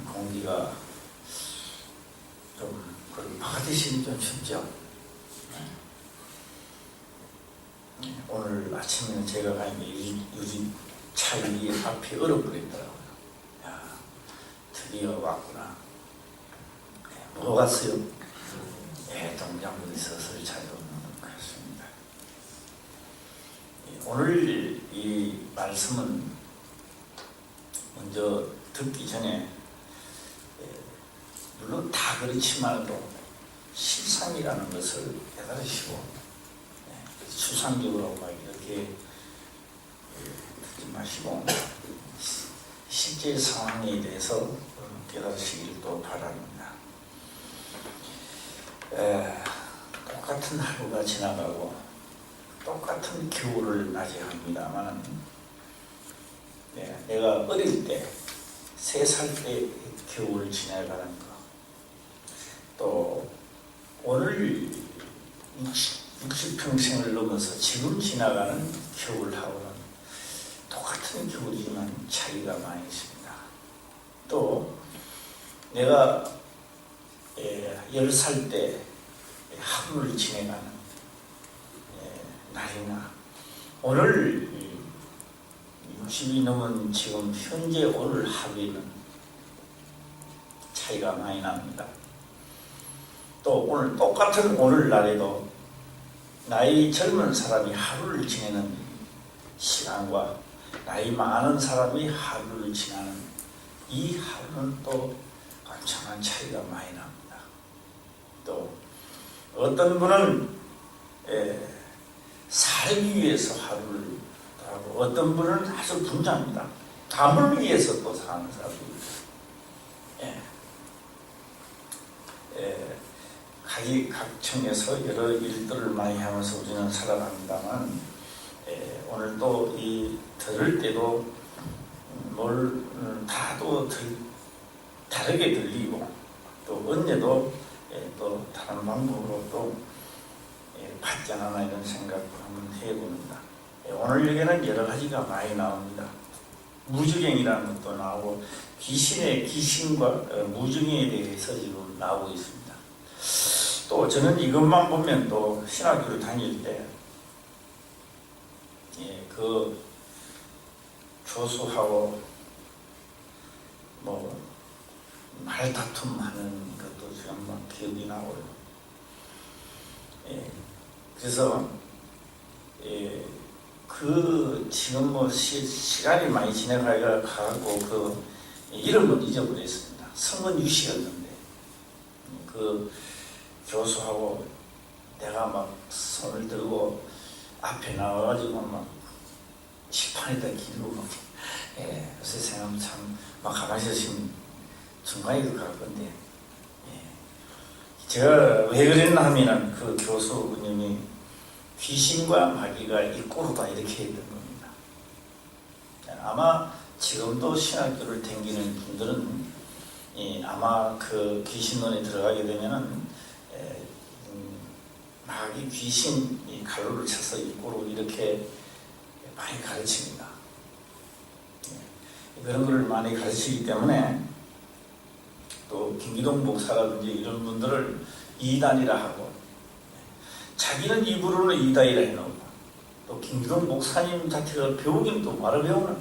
공기가 좀 바깥이 좀 춥죠. 오늘 아침에는 제가 가니까 유리 차 위에 앞이 얼어버리더라고요. 야, 드디어 왔구나. 뭐가 갔어요? 동작물이 서서히 찾아오는 것 같습니다. 오늘 이 말씀은 먼저 듣기 전에 물론 다 그렇지만도 실상이라는 것을 깨달으시고 추상적으로 막 이렇게 듣지 마시고 실제 상황에 대해서 깨달으시길 또 바랍니다. 똑같은 하루가 지나가고 똑같은 겨울을 맞이합니다만 내가 어릴 때 3살 때 겨울을 지나가는 거, 또 오늘 60평생을 넘어서 지금 지나가는 겨울하고는 똑같은 겨울이지만 차이가 많이 있습니다. 또 내가 10살 때 하루를 지내가는 날이나 오늘 60이 넘은 지금 현재 오늘 하루에는 차이가 많이 납니다. 또 오늘 똑같은 오늘날에도 나이 젊은 사람이 하루를 지내는 시간과 나이 많은 사람이 하루를 지나는 이 하루는 또 엄청난 차이가 많이 납니다. 또 어떤 분은 살기 위해서 하루를 하고 어떤 분은 아주 분주합니다. 담을 위해서 또 사는 사람이 각청에서 여러 일들을 많이 하면서 우리는 살아갑니다만 오늘도 이 들을 때도 뭘 다도 다르게 들리고 또 언제도 또 다른 방법으로 또 받지 않나 이런 생각을 한번 해봅니다. 오늘 여기는 여러 가지가 많이 나옵니다. 무주경이라는 것도 나오고 귀신과 무주경에 대해서 지금 나오고 있습니다. 또 저는 이것만 보면 또 신학교를 다닐 때 그 교수하고 뭐 말다툼하는 것도 지금 막 기억이 나고요. 그래서 그 지금 뭐 시간이 많이 지나가고 그 이름을 잊어버렸습니다. 성은유씨였는데 그 교수하고 내가 막 손을 들고 앞에 나와가지고 막 칠판에다 기르고 요새 생각하면 참 막 가만히 있으면 중간에도 갈 건데 제가 왜 그랬나 하면은 그 교수님이 귀신과 마귀가 이꼬르다 이렇게 했던 겁니다. 아마 지금도 신학교를 다니는 분들은 아마 그 귀신론에 들어가게 되면은 마귀 귀신 갈로를 쳐서 이꼬르 이렇게 많이 가르칩니다. 그런 걸 많이 가르치기 때문에 또 김기동 목사라든지 이런 분들을 이단이라 하고 자기는 입으로는 이단이라 해놓고 또 김기동 목사님 자체가 배우긴 또 말을 배우는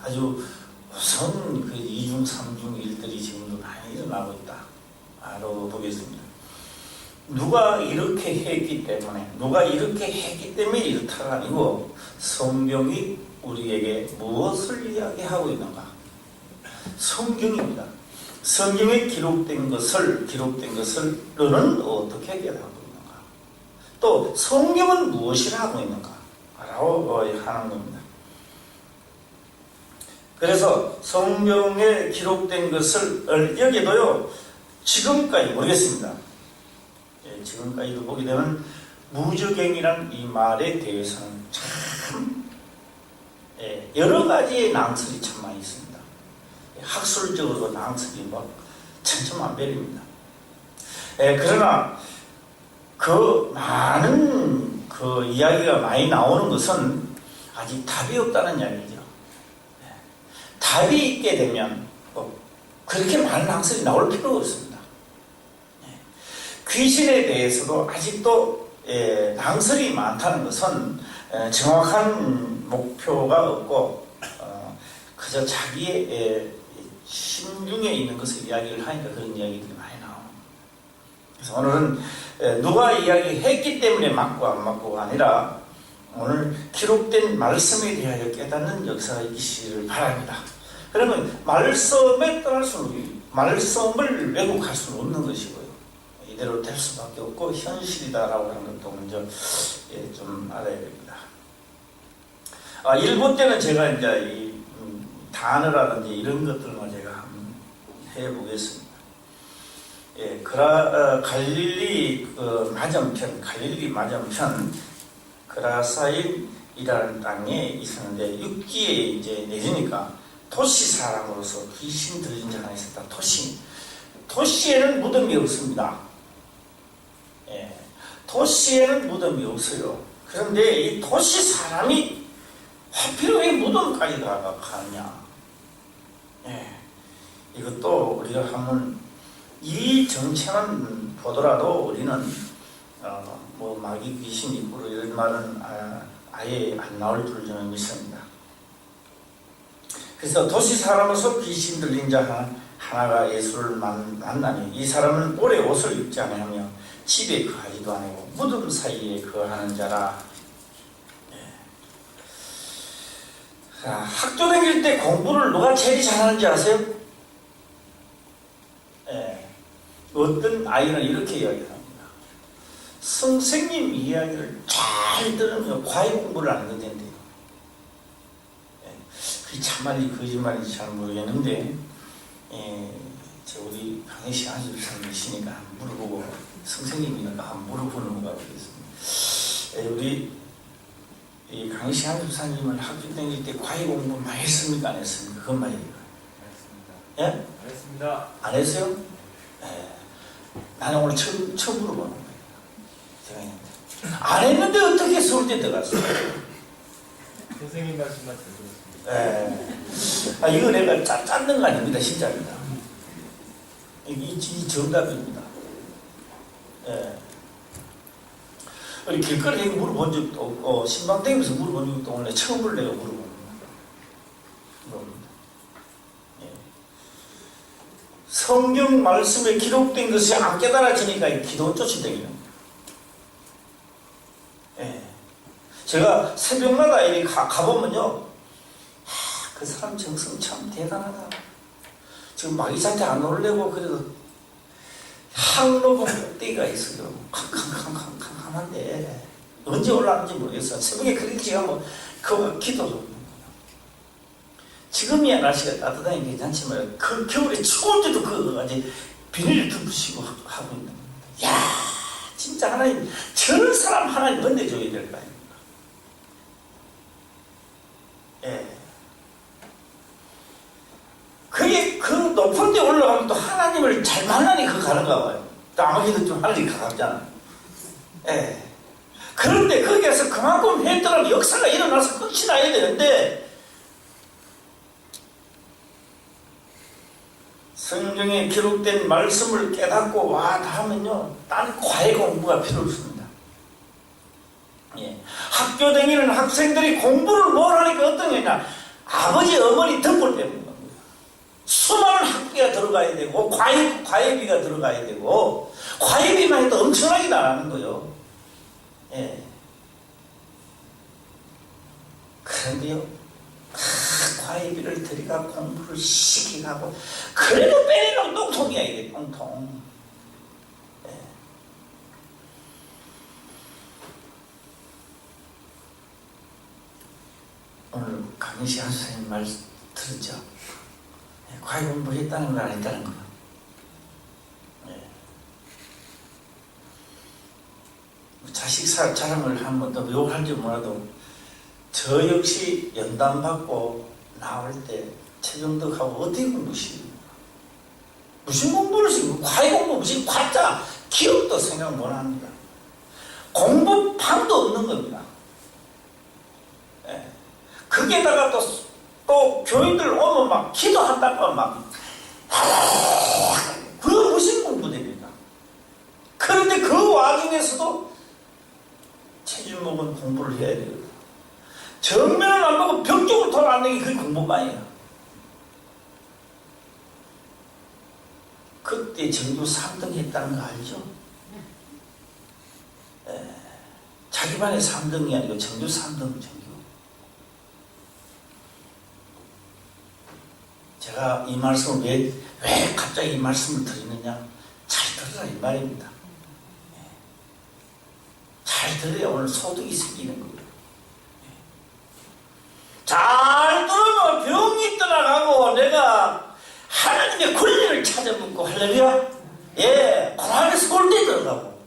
아주 우선 그 2중 3중 일들이 지금도 많이 일어나고 있다 보겠습니다. 누가 이렇게 했기 때문에 이렇다가 아니고 성경이 우리에게 무엇을 이야기하고 있는가? 성경입니다. 성경에 기록된 것을 너는 어떻게 깨닫고 있는가? 또 성경은 무엇을 하고 있는가? 라고 하는 겁니다. 그래서 성경에 기록된 것을 여기도요 지금까지 모르겠습니다. 지금까지도 보게 되면 무주경이라는 이 말에 대해서는 참 여러 가지의 낭설이 참 많이 있습니다. 학술적으로 낭설이 막 천차만별입니다. 그러나 그 많은 그 이야기가 많이 나오는 것은 아직 답이 없다는 이야기죠. 답이 있게 되면 그렇게 많은 학설이 나올 필요가 없습니다. 귀신에 대해서도 아직도 낭설이 많다는 것은 정확한 목표가 없고 그저 자기의 심중에 있는 것을 이야기를 하니까 그런 이야기들이 많이 나옵니다. 그래서 오늘은 누가 이야기했기 때문에 맞고 안 맞고가 아니라 오늘 기록된 말씀에 대하여 깨닫는 역사가 있기를 바랍니다. 그러면 말씀에 떠날 수는, 말씀을 왜곡할 수는 없는 것이고요. 이대로 될 수밖에 없고 현실이다라고 하는 것도 먼저 좀 알아야 됩니다. 1부 때는 제가 이제 이 단어라든지 이런 것들만 제가 한번 해보겠습니다. 갈릴리 맞은편 그라사인이라는 땅에 있었는데 6기에 이제 내지니까 도시 사람으로서 귀신 들린 자가 있었다. 도시에는 무덤이 없습니다. 도시에는 무덤이 없어요. 그런데 이 도시 사람이 하필 왜 무덤까지 가느냐? 이것도 우리가 한번 이 정체만 보더라도 우리는 뭐 마귀 귀신 입구로 이런 말은 아예 안 나올 줄 저는 믿습니다. 그래서 도시 사람으로서 귀신 들린 자 하나가 예수를 만나니 이 사람은 오래 옷을 입지 아니하며 집에 거하지도 아니고 무덤 사이에 거하는 자라. 학교 다닐 때 공부를 누가 제일 잘하는지 아세요? 어떤 아이는 이렇게 이야기합니다. 선생님 이야기를 잘 들으면 과외 공부를 안 하게 된대요. 그게 참말이 거짓말인지 잘 모르겠는데 우리 강혜시 한집사님이시니까 한번 물어보고 선생님이니까 한번 물어보는 것 같겠습니다. 우리 이 강혜시 한집사님은 학교 다닐 때 과외 공부 많이 했습니까? 안 했습니까? 그것만 얘기해요. 예? 안 했습니다. 안 했어요? 나는 오늘 처음 물어보는 거예요. 제가 안 했는데 어떻게 서울대 들어갔어요? 선생님 말씀만 들었습니다. 이거 내가 짰는 거 아닙니다. 진짜입니다. 이 정답입니다. 우리 길거리에 물어본 적도 없고 신방 댕기면서 물어본 적도 원래 처음으로 내가 물어보는 겁니다. 성경 말씀에 기록된 것이 안 깨달아지니까 기도 쫓이 되기는 겁니다. 제가 새벽마다 이렇게 가보면요, 그 사람 정성 참 대단하다. 지금 마귀한테 안 오르려고 그래도 항로봉 꼭대기가 있어요. 캄캄한데 언제 올라가는지 모르겠어. 새벽에 그렇게 지가면 그거 기도도. 지금이야 날씨가 따뜻하니 괜찮지만 그 겨울에 추울 때도 그거 아직 비닐을 덮으시고 하고 있는 겁니다. 야, 진짜 하나님, 저런 사람 하나님 건네줘야 될 거 아닙니까? 그게 그 높은 데 올라가면 또 하나님을 잘 만나니 그 가는가 봐요. 또 아무래도 좀 하나님 가깝잖아. 그런데 거기에서 그만큼 했더라도 역사가 일어나서 끝이 나야 되는데 성경에 기록된 말씀을 깨닫고 와 닿으면요, 딴 과외 공부가 필요 없습니다. 학교 다니는 학생들이 공부를 뭘 하니까 어떤 거냐, 아버지 어머니 덤불 때문인 겁니다. 수많은 학비가 들어가야 되고 과외비가 들어가야 되고 과외비만 해도 엄청나게 나가는 거예요. 그런데요, 과외비를 들여가 공부를 시키고 그래도 빼내는 똥통이야 이게 똥통. 오늘 강희시 한 선생님 말 들었죠? 과외 공부했다는 건 안 했다는 거. 자식 자랑을 한번 더 욕할지 몰라도 저 역시 연단 받고 나올 때 최종덕하고 어떻게 공부시킵니까? 무슨 공부를 시키고 과외 공부 무슨 과자 기억도 생각 못 합니다. 공부방도 없는 겁니다. 거기에다가 또 교인들 오면 막 기도한다고 막 그 무슨 공부됩니까? 그런데 그 와중에서도 체질목은 공부를 해야 되거든. 정면을 안 보고 벽 쪽으로 돌아가는 게 그게 공부만이에요. 그때 전교 3등 했다는 거 알죠? 자기 반에 3등이 아니고 전교 3등 전교. 제가 이 말씀을 왜 갑자기 이 말씀을 드리느냐? 잘 들으라 이 말입니다. 잘 들어야 오늘 소득이 생기는 거예요. 잘 들으면 병이 떠나가고 내가 하나님의 권리를 찾아묻고 할렐루야. 예, 고난에서 골대 들어가고.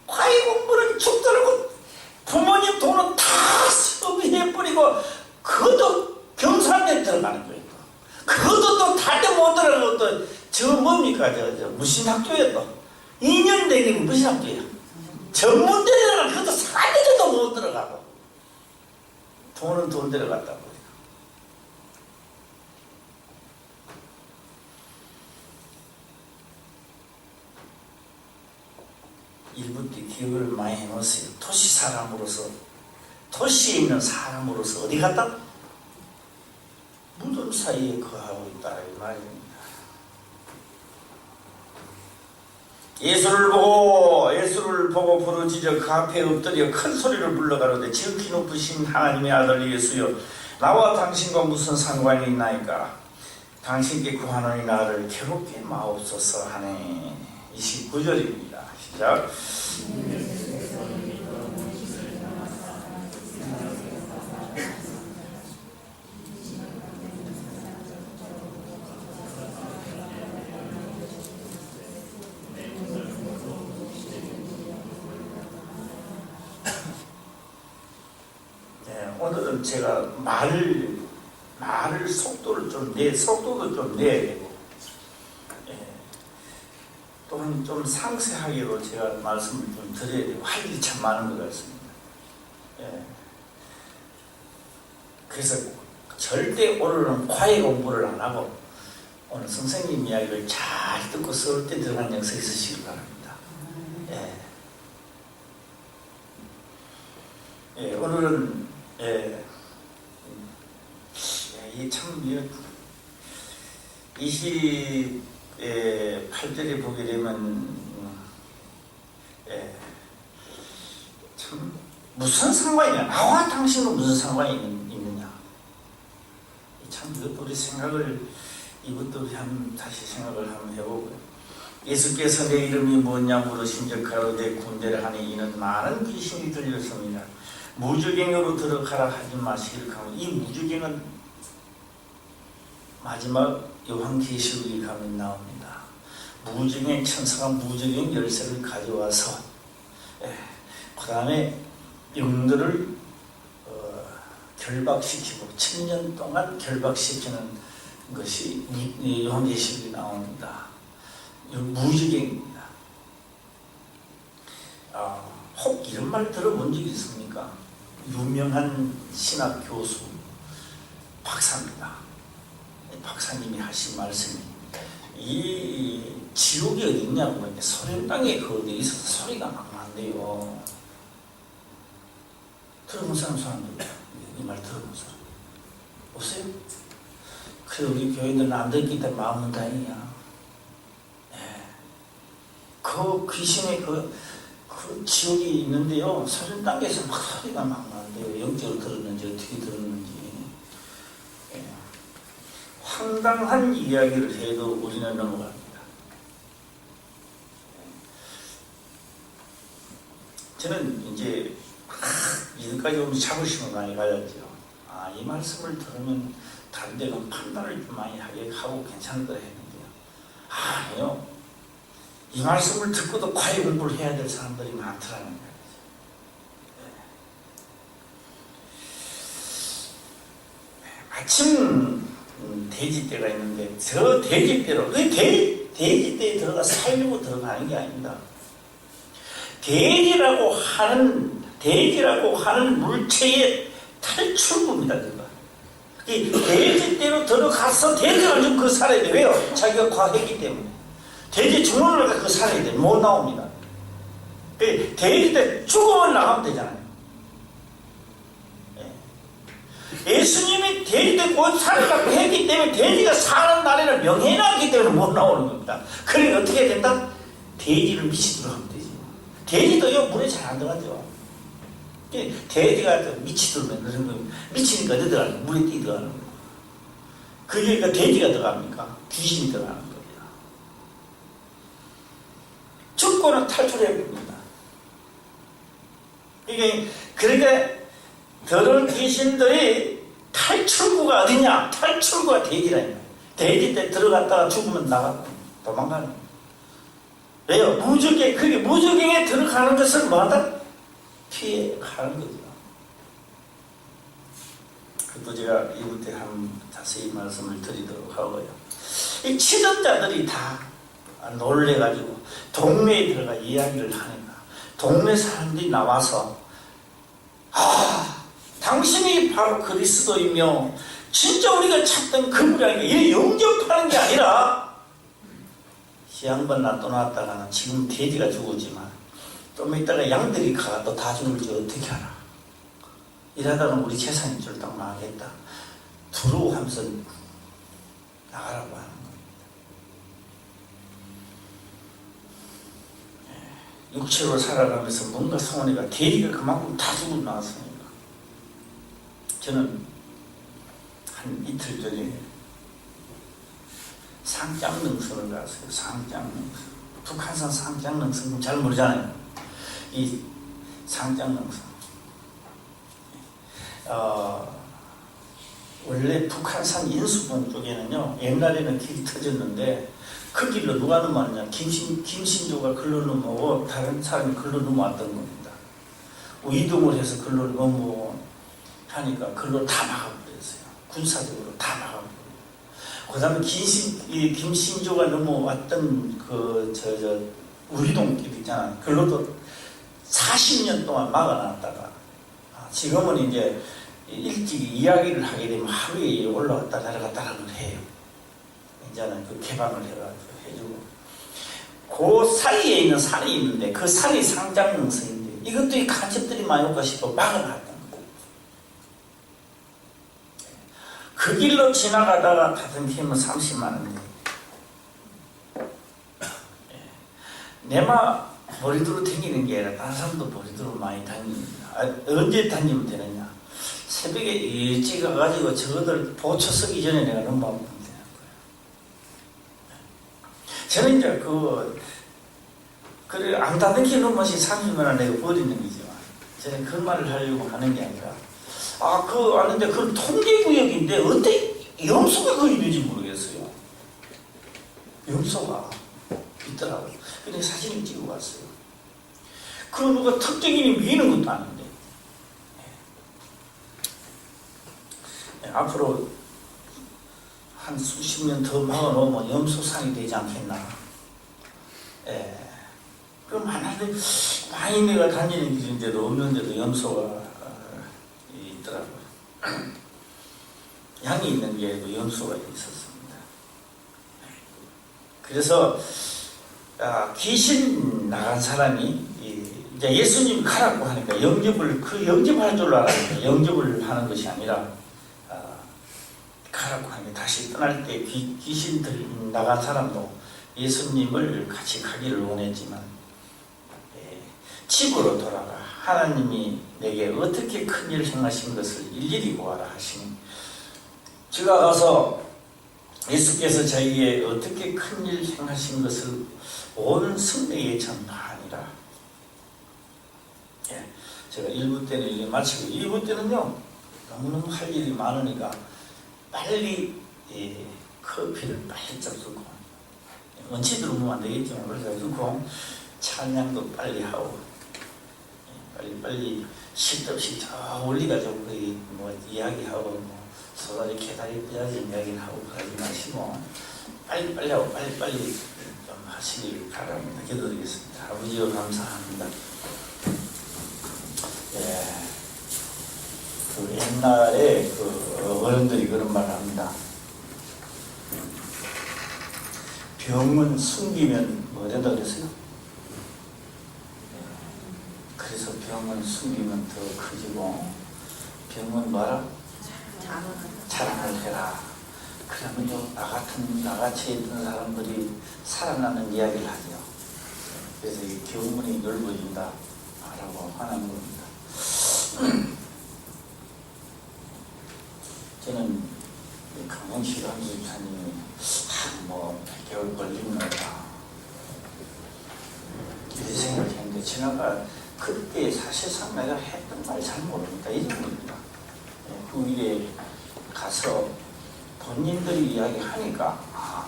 과외 공부는 죽더라고. 부모님 돈은 다 소비해버리고 그것도 경산에 들어가는 거예요. 그것도 또 다른 못 들어가고 또 저 뭡니까 저 무슨 학교에 또 2년 되긴 무슨 학교야. 전문대회는 그것도 사대도 못 들어가고 돈은 돈 들어갔다고. 일부 때 기억을 많이 해놓으세요. 도시 사람으로서, 도시에 있는 사람으로서 어디 갔다? 무덤 사이에 거하고 있다 이 말입니다. 예수를 보고 부르짖어 그 앞에 엎드려 큰 소리를 불러가로되 지극히 높으신 하나님의 아들 예수여, 나와 당신과 무슨 상관이 있나이까? 당신께 구하노니 나를 괴롭게 마옵소서 하네. 29절입니다. 시작. 오늘은 제가 말을 속도도 좀 내야 되고, 또한 좀 상세하게도 제가 말씀을 좀 드려야 되고 할 일이 참 많은 것 같습니다. 그래서 절대 오늘은 과외 공부를 안 하고 오늘 선생님 이야기를 잘 듣고 서울 때 들어간 역사에 있으시길 바랍니다. 오늘은 참 28절에 보게 되면 참 무슨 상관이냐, 나와 당신과 무슨 상관이 있느냐. 참 이것도 우리 생각을, 이것도 우리 다시 생각을 한번 해보고요. 예수께서 내 이름이 뭐냐 물으신즉 가로되 군대를 하니 이는 많은 귀신이 들렸습니다. 무주갱으로 들어가라 하지 마시기를 하고, 이 무주갱은 마지막 요한계시록에 가면 나옵니다. 무주갱 천사가 무주갱 열쇠를 가져와서 그 다음에 영들을 결박시키고 1000년 동안 결박시키는 것이 요한계시록에 나옵니다. 무주갱입니다. 혹 이런 말 들어본 적 있습니까? 유명한 신학 교수 박사입니다. 박사님이 하신 말씀이, 이 지옥이 어디 있냐고, 소련 땅에 그 어디에 있어서 소리가 막 난대요. 들어본 사람들, 이 말 들어본 사람 없어요? 그래, 우리 교인들은 안 듣기 때문에 마음은 다행이야. 그 귀신의 그 지옥이 있는데요, 소련 땅에서 막 소리가 막 나는데요. 영적으로 들었는지 어떻게 들었는지. 황당한 이야기를 해도 우리는 넘어갑니다. 저는 이제 이제까지 오면 자부심을 많이 가졌죠. 이 말씀을 들으면 다른 데는 판단을 좀 많이 하고 괜찮은 거 했는데요. 아니요. 이 말씀을 듣고도 과외 공부를 해야 될 사람들이 많더라는 거예요. 마침 돼지 떼가 있는데, 저 돼지 떼로, 그 돼지 떼에 들어가 살려고 들어가는 게 아닙니다. 돼지라고 하는 물체의 탈출구입니다. 이 돼지떼로 들어가서 돼지가 좀 그 살아야 돼. 왜요? 자기가 과했기 때문에. 돼지 주문을 갖고 살아야 돼. 못 나옵니다. 돼지떼 죽으면 나가면 되잖아요. 예수님이 돼지떼 곧 살아가고 했기 때문에 돼지가 사는 날에는 명예놨기 때문에 못 나오는 겁니다. 그러니까 어떻게 된다? 돼지를 미치도록 하면 되지. 돼지도요 물에 잘 안 들어가죠. 돼지가 미치도록 만드는 거예요. 미치니까 어디 들어가는 거예요? 물에 뛰 들어가는 거예요. 그러니까 돼지가 들어갑니까? 귀신이 들어가는 겁니다. 죽고는 탈출해야 됩니다. 그러니까 더러운 귀신들이 탈출구가 어디냐? 탈출구가 돼지라니까. 돼지 때 들어갔다가 죽으면 나가고 도망가는 거예요. 왜요? 무적행에 들어가는 것을 뭐한다? 피해 가는 거죠. 그것도 제가 이번 때 한번 자세히 말씀을 드리도록 하고요. 이 치던 자들이 다 놀래가지고 동네에 들어가 이야기를 하니까 동네 사람들이 나와서 당신이 바로 그리스도이며 진짜 우리가 찾던 그분이 아니라 이래 영접하는 게 아니라 이 양반 놔둬놨다가는 지금 돼지가 죽었지만 좀 이따가 양들이 가가 또 다 죽을지 어떻게 알아. 이러다가 우리 재산인 줄 딱 나가겠다. 두려워 하면서 나가라고 하는 겁니다. 육체로 살아가면서 뭔가 소원이가 돼지가 그만큼 다 죽고 나왔으니까. 저는 한 이틀 전에 상장능선을 갔어요. 상장능선. 북한산 상장능선 잘 모르잖아요. 이 상장능선. 원래 북한산 인수봉 쪽에는요, 옛날에는 길이 터졌는데 그 길로 누가 넘어왔냐? 김신조가 글로 넘어오고 다른 사람이 글로 넘어왔던 겁니다. 이동을 해서 글로 넘어하니까 글로 다 막아버렸어요. 군사적으로 다 막아버렸어요. 그 다음에 김신조가 넘어왔던 우리동길 있잖아요. 글로도 40년 동안 막아놨다가 지금은 이제 일찍 이야기를 하게 되면 하루에 올라갔다 내려갔다라는 걸 해요. 이제는 그 개방을 해주고 그 사이에 있는 산이 있는데 그 산이 상장능선인데 이것도 이 간첩들이 많이 올까 싶어 막아놨던 거예요. 그 길로 지나가다가 같은 팀은 30만 원이에요. 내마 머리도로 다니는 게 아니라 다른 사람도 머리도로 많이 다닙니다. 언제 다니면 되느냐? 새벽에 일찍 가가지고 저거들 보초 서기 전에 내가 넘어가면 되는 거예요. 저는 이제 그래 안 다니게 넘어시 30만 원 내가 버리는 거지만 저는 그 말을 하려고 하는 게 아니라 아는데 그건 통제구역인데 어떻게 염소가 거기 있는지 모르겠어요. 염소가 있더라고요. 근데 사진을 찍어 왔어요. 그 누가 특정인이 미는 것도 아닌데. 앞으로 한 수십 년 더 막아놓으면 염소산이 되지 않겠나. 그럼 하나도 많이 내가 다니는 길인데도 없는데도 염소가 있더라고요. 양이 있는 게도 염소가 있었습니다. 그래서 귀신 나간 사람이 이제 예수님 가라고 하니까 영접할 줄 알았는데 영접을 하는 것이 아니라 가라고 하니까 다시 떠날 때 귀신들 나간 사람도 예수님을 같이 가기를 원했지만 집으로 돌아가 하나님이 내게 어떻게 큰 일을 행하신 것을 일일이 보아라 하시니 제가 가서 예수께서 저희에게 어떻게 큰 일을 행하신 것을 온 성령의 전파하니라. 제가 1부 때는 이게 마치고 2부 때는요 너무너무 할 일이 많으니까 빨리 커피를 빨리 잡수고 원치 들어오면 안 되겠지만 그래서 주고 찬양도 빨리 하고 빨리 쉴 데 없이 저 올리가지고 뭐 이야기하고 소다리 개다리 뼈다지 이야기를 하고 그러지 마시고 빨리 하고 빨리 좀 하시길 바랍니다. 기도드리겠습니다. 아버지여 감사합니다. 그 옛날에 그 어른들이 그런 말을 합니다. 병은 숨기면 뭐 된다 그랬어요? 그래서 병은 숨기면 더 커지고 병은 뭐라? 자랑을 해라. 그러면 나같이 있던 사람들이 살아나는 이야기를 하죠. 그래서 이 교문이 넓어진다 라고 하는 겁니다. 저는 강영식 한수 집사님이 뭐 100개월 걸리는 거다 이렇게 생각을 했는데 지나가 그때 사실상 내가 했던 말 잘 모릅니다. 잊어버립니다. 그 일에 가서 본인들이 이야기하니까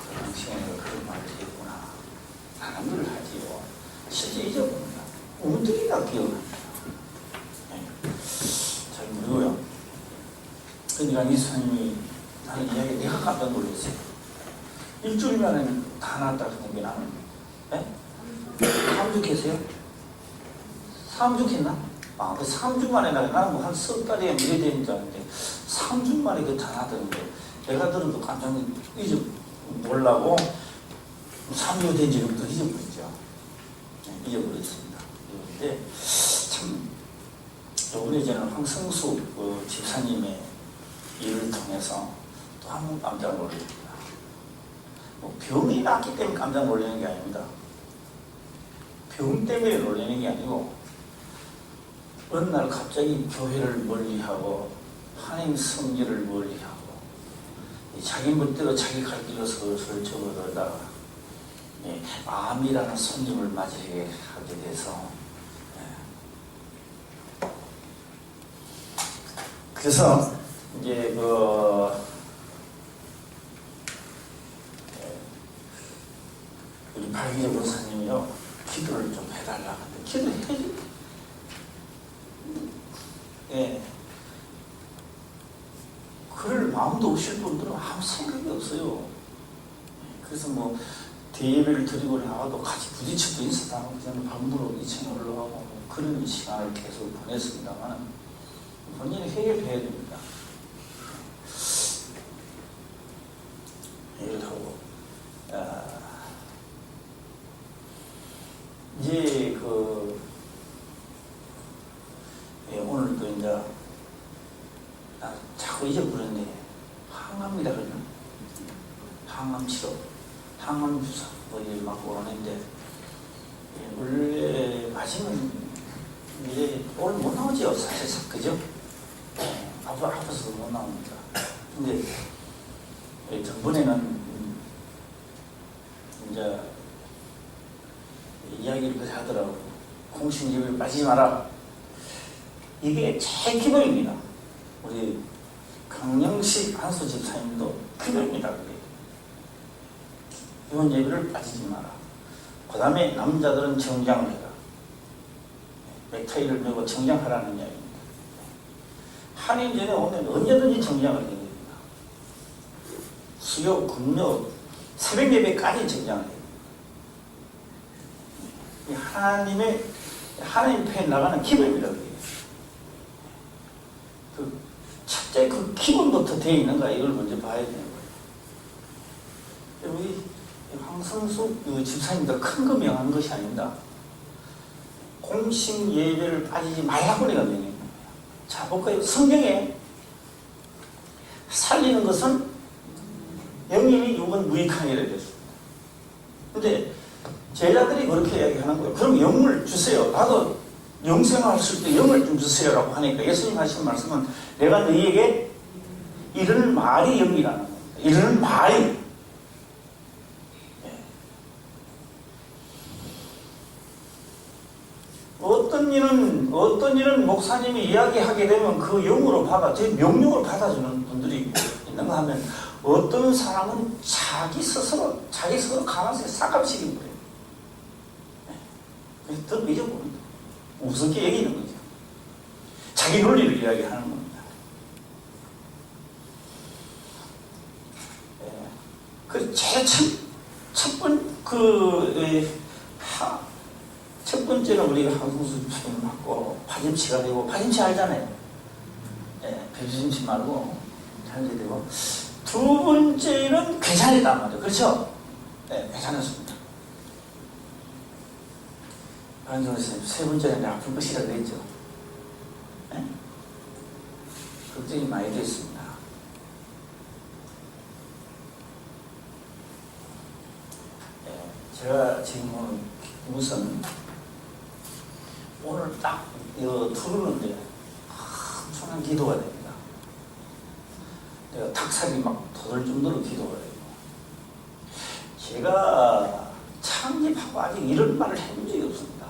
그 당시에 내가 그런 말을 했구나 라는 걸 하지요. 실제 잊어버립니다. 우리들이 다 기억합니다. 잘 모르고요. 그러니까 이수님이 하는 이야기 내가 깜짝 놀랐어요. 일주일 만에 다 나왔다 하는 게 나는 3주 계세요? 3주 했나? 그 3주 만에 나는 뭐 한 석 달에 미래 되는 줄 알았는데 3주 만에 그 다 나왔다는데 내가 들어도 깜짝 놀라고 3주 된 지금부터 잊어버리죠. 잊어버렸습니다. 그런데 참 요번에 저는 황성수 집사님의 일을 통해서 또 한 번 깜짝 놀랍니다. 뭐 병이 났기 때문에 깜짝 놀라는 게 아닙니다. 병 때문에 놀라는 게 아니고 어느 날 갑자기 교회를 멀리하고 하나님 성질을 멀리하고 자기 멋대로 자기 갈 길로 슬슬 접어들다가 암이라는 손님을 맞이하게 하게 돼서 그래서 이제 우리 박희재 권사님이요 기도를 좀 해달라 하는데 기도해야지. 그럴 마음도 없을 분들은 아무 생각이 없어요. 그래서 뭐 대예배를 드리고 나와도 같이 부딪혀도 인사하고 저는 방문으로 2층에 올라가고 뭐 그런 시간을 계속 보냈습니다만 본인이 해결해야 됩니다. 해결하고 이제 오늘도 이제 자꾸 잊어버렸네. 항암이라 그러나? 항암 치료, 항암 주사 뭐 이렇게 막 오는데 원래 마시면 이제 오늘 못 나오죠 사실상 그죠? 아파서 못 나옵니다. 근데 전번에는 이제 이야기를 그렇게 하더라고. 공신집에 빠지지 마라. 이게 제 기본입니다. 우리 강영식 한수 집사님도 기본입니다. 이번 예배를 빠지지 마라. 그 다음에 남자들은 정장을 해라. 넥타이를 메고 정장하라는 이야기입니다. 한인전에 오면 언제든지 정장을 해야 됩니다. 수요, 금요, 새벽 예배까지 정장을 해야 됩니다. 하나님 편에 나가는 기본입니다. 첫째 그 기본부터 되어 있는가 이걸 먼저 봐야 되는 거예요. 우리 황성수 집사님도 큰 거 명한 것이 아닙니다. 공식 예배를 빠지지 말라고 내가 명한 거예요. 자 볼까요? 성경에 살리는 것은 영님이 육은 무익하니라 됐습니다. 근데 제자들이 그렇게 이야기하는 거예요. 그럼 영을 주세요. 나도 영생하실 때 영을 좀 주세요라고 하니까 예수님 하신 말씀은 내가 너희에게 이르는 말이 영이라는 겁니다. 이르는 말이 어떤 일은 목사님이 이야기하게 되면 그 영으로 제 명령으로 받아주는 분들이 있는가 하면 어떤 사람은 자기 스스로 강한테 싹값시킨 거예요. 더 잊어버립니다. 우습게 얘기하는 거죠. 자기 논리를 이야기하는 겁니다. 그 제일 첫 번째는 우리가 한국수 주님 맞고 파김치가 되고 파김치 알잖아요. 배주심치 말고 잘 되고 두 번째는 괜찮았단 말이에요. 그렇죠? 네, 괜찮았습니다. 안정호 선생님, 세 번째는 아플 것이라 그랬죠. 네? 걱정이 많이 됐습니다. 네, 제가 지금 우선 오늘 딱 들었는데 엄청난 기도가 됩니다. 내가 탁살이 막 돋을 정도로 기도가 되고 제가 창립하고 아직 이런 말을 해본 적이 없습니다.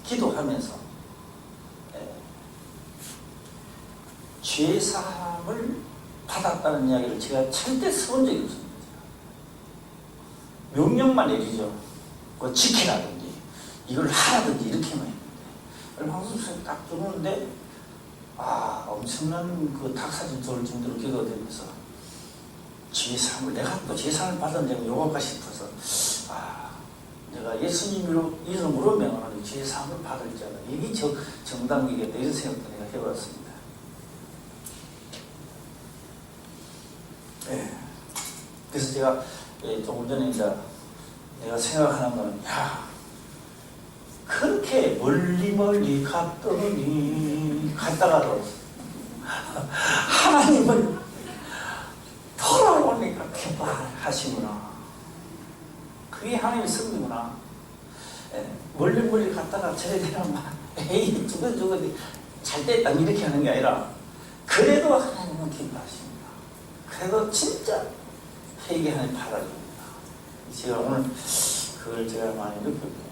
기도하면서 죄사함을 받았다는 이야기를 제가 절대 써본 적이 없습니다. 명령만 내리죠. 그거 지키라든지 이걸 하라든지 이렇게만 했는데 황수수님 딱 들었는데 엄청난 그 닭사진 돌 정도로 기도가 되면서 죄사함을 내가 또 죄사함을 받은 적이 요것까 싶어서 내가 예수님 이름으로 명하는 죄사함을 받을 자가 이게 정당이겠다 이런 생각도 내가 해봤습니다. 네. 그래서 제가 조금 전에 이제 내가 생각하는 거는 그렇게 멀리 갔다가도 하나님은 돌아오니까 기뻐하시구나. 그게 하나님의 섭리구나. 멀리 갔다가 저래 되면 에이 죽어 잘 됐다 이렇게 하는 게 아니라 그래도 하나님은 기뻐하십니다. 그래도 진짜 회개하는 바라입니다. 제가 오늘 그걸 제가 많이 느꼈고요.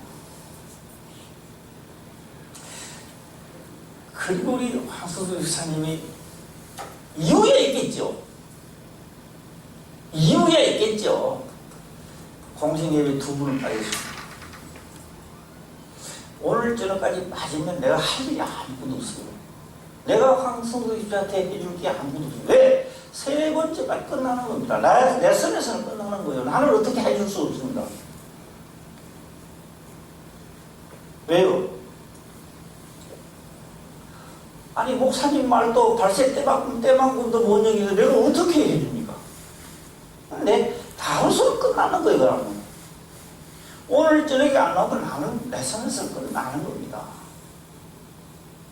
그리고 우리 황수수 집사님이 이유에 있겠죠. 공생예배 2분을 빠졌습니다. 오늘 저녁까지 빠지면 내가 할 일이 아무것도 없어요. 내가 황수수 집사한테 해줄 게 아무것도 없어요. 왜? 3번째가 끝나는 겁니다. 내 선에서는 끝나는 거예요. 나는 어떻게 해줄 수 없습니다. 왜요? 아니 목사님 말도 발세 때만큼도 못 여기서 내가 어떻게 해줍니까? 다음수로 끝나는 거예요. 그러면 오늘 저녁에 안 나오면 나는 내 선에서 끝나는 겁니다.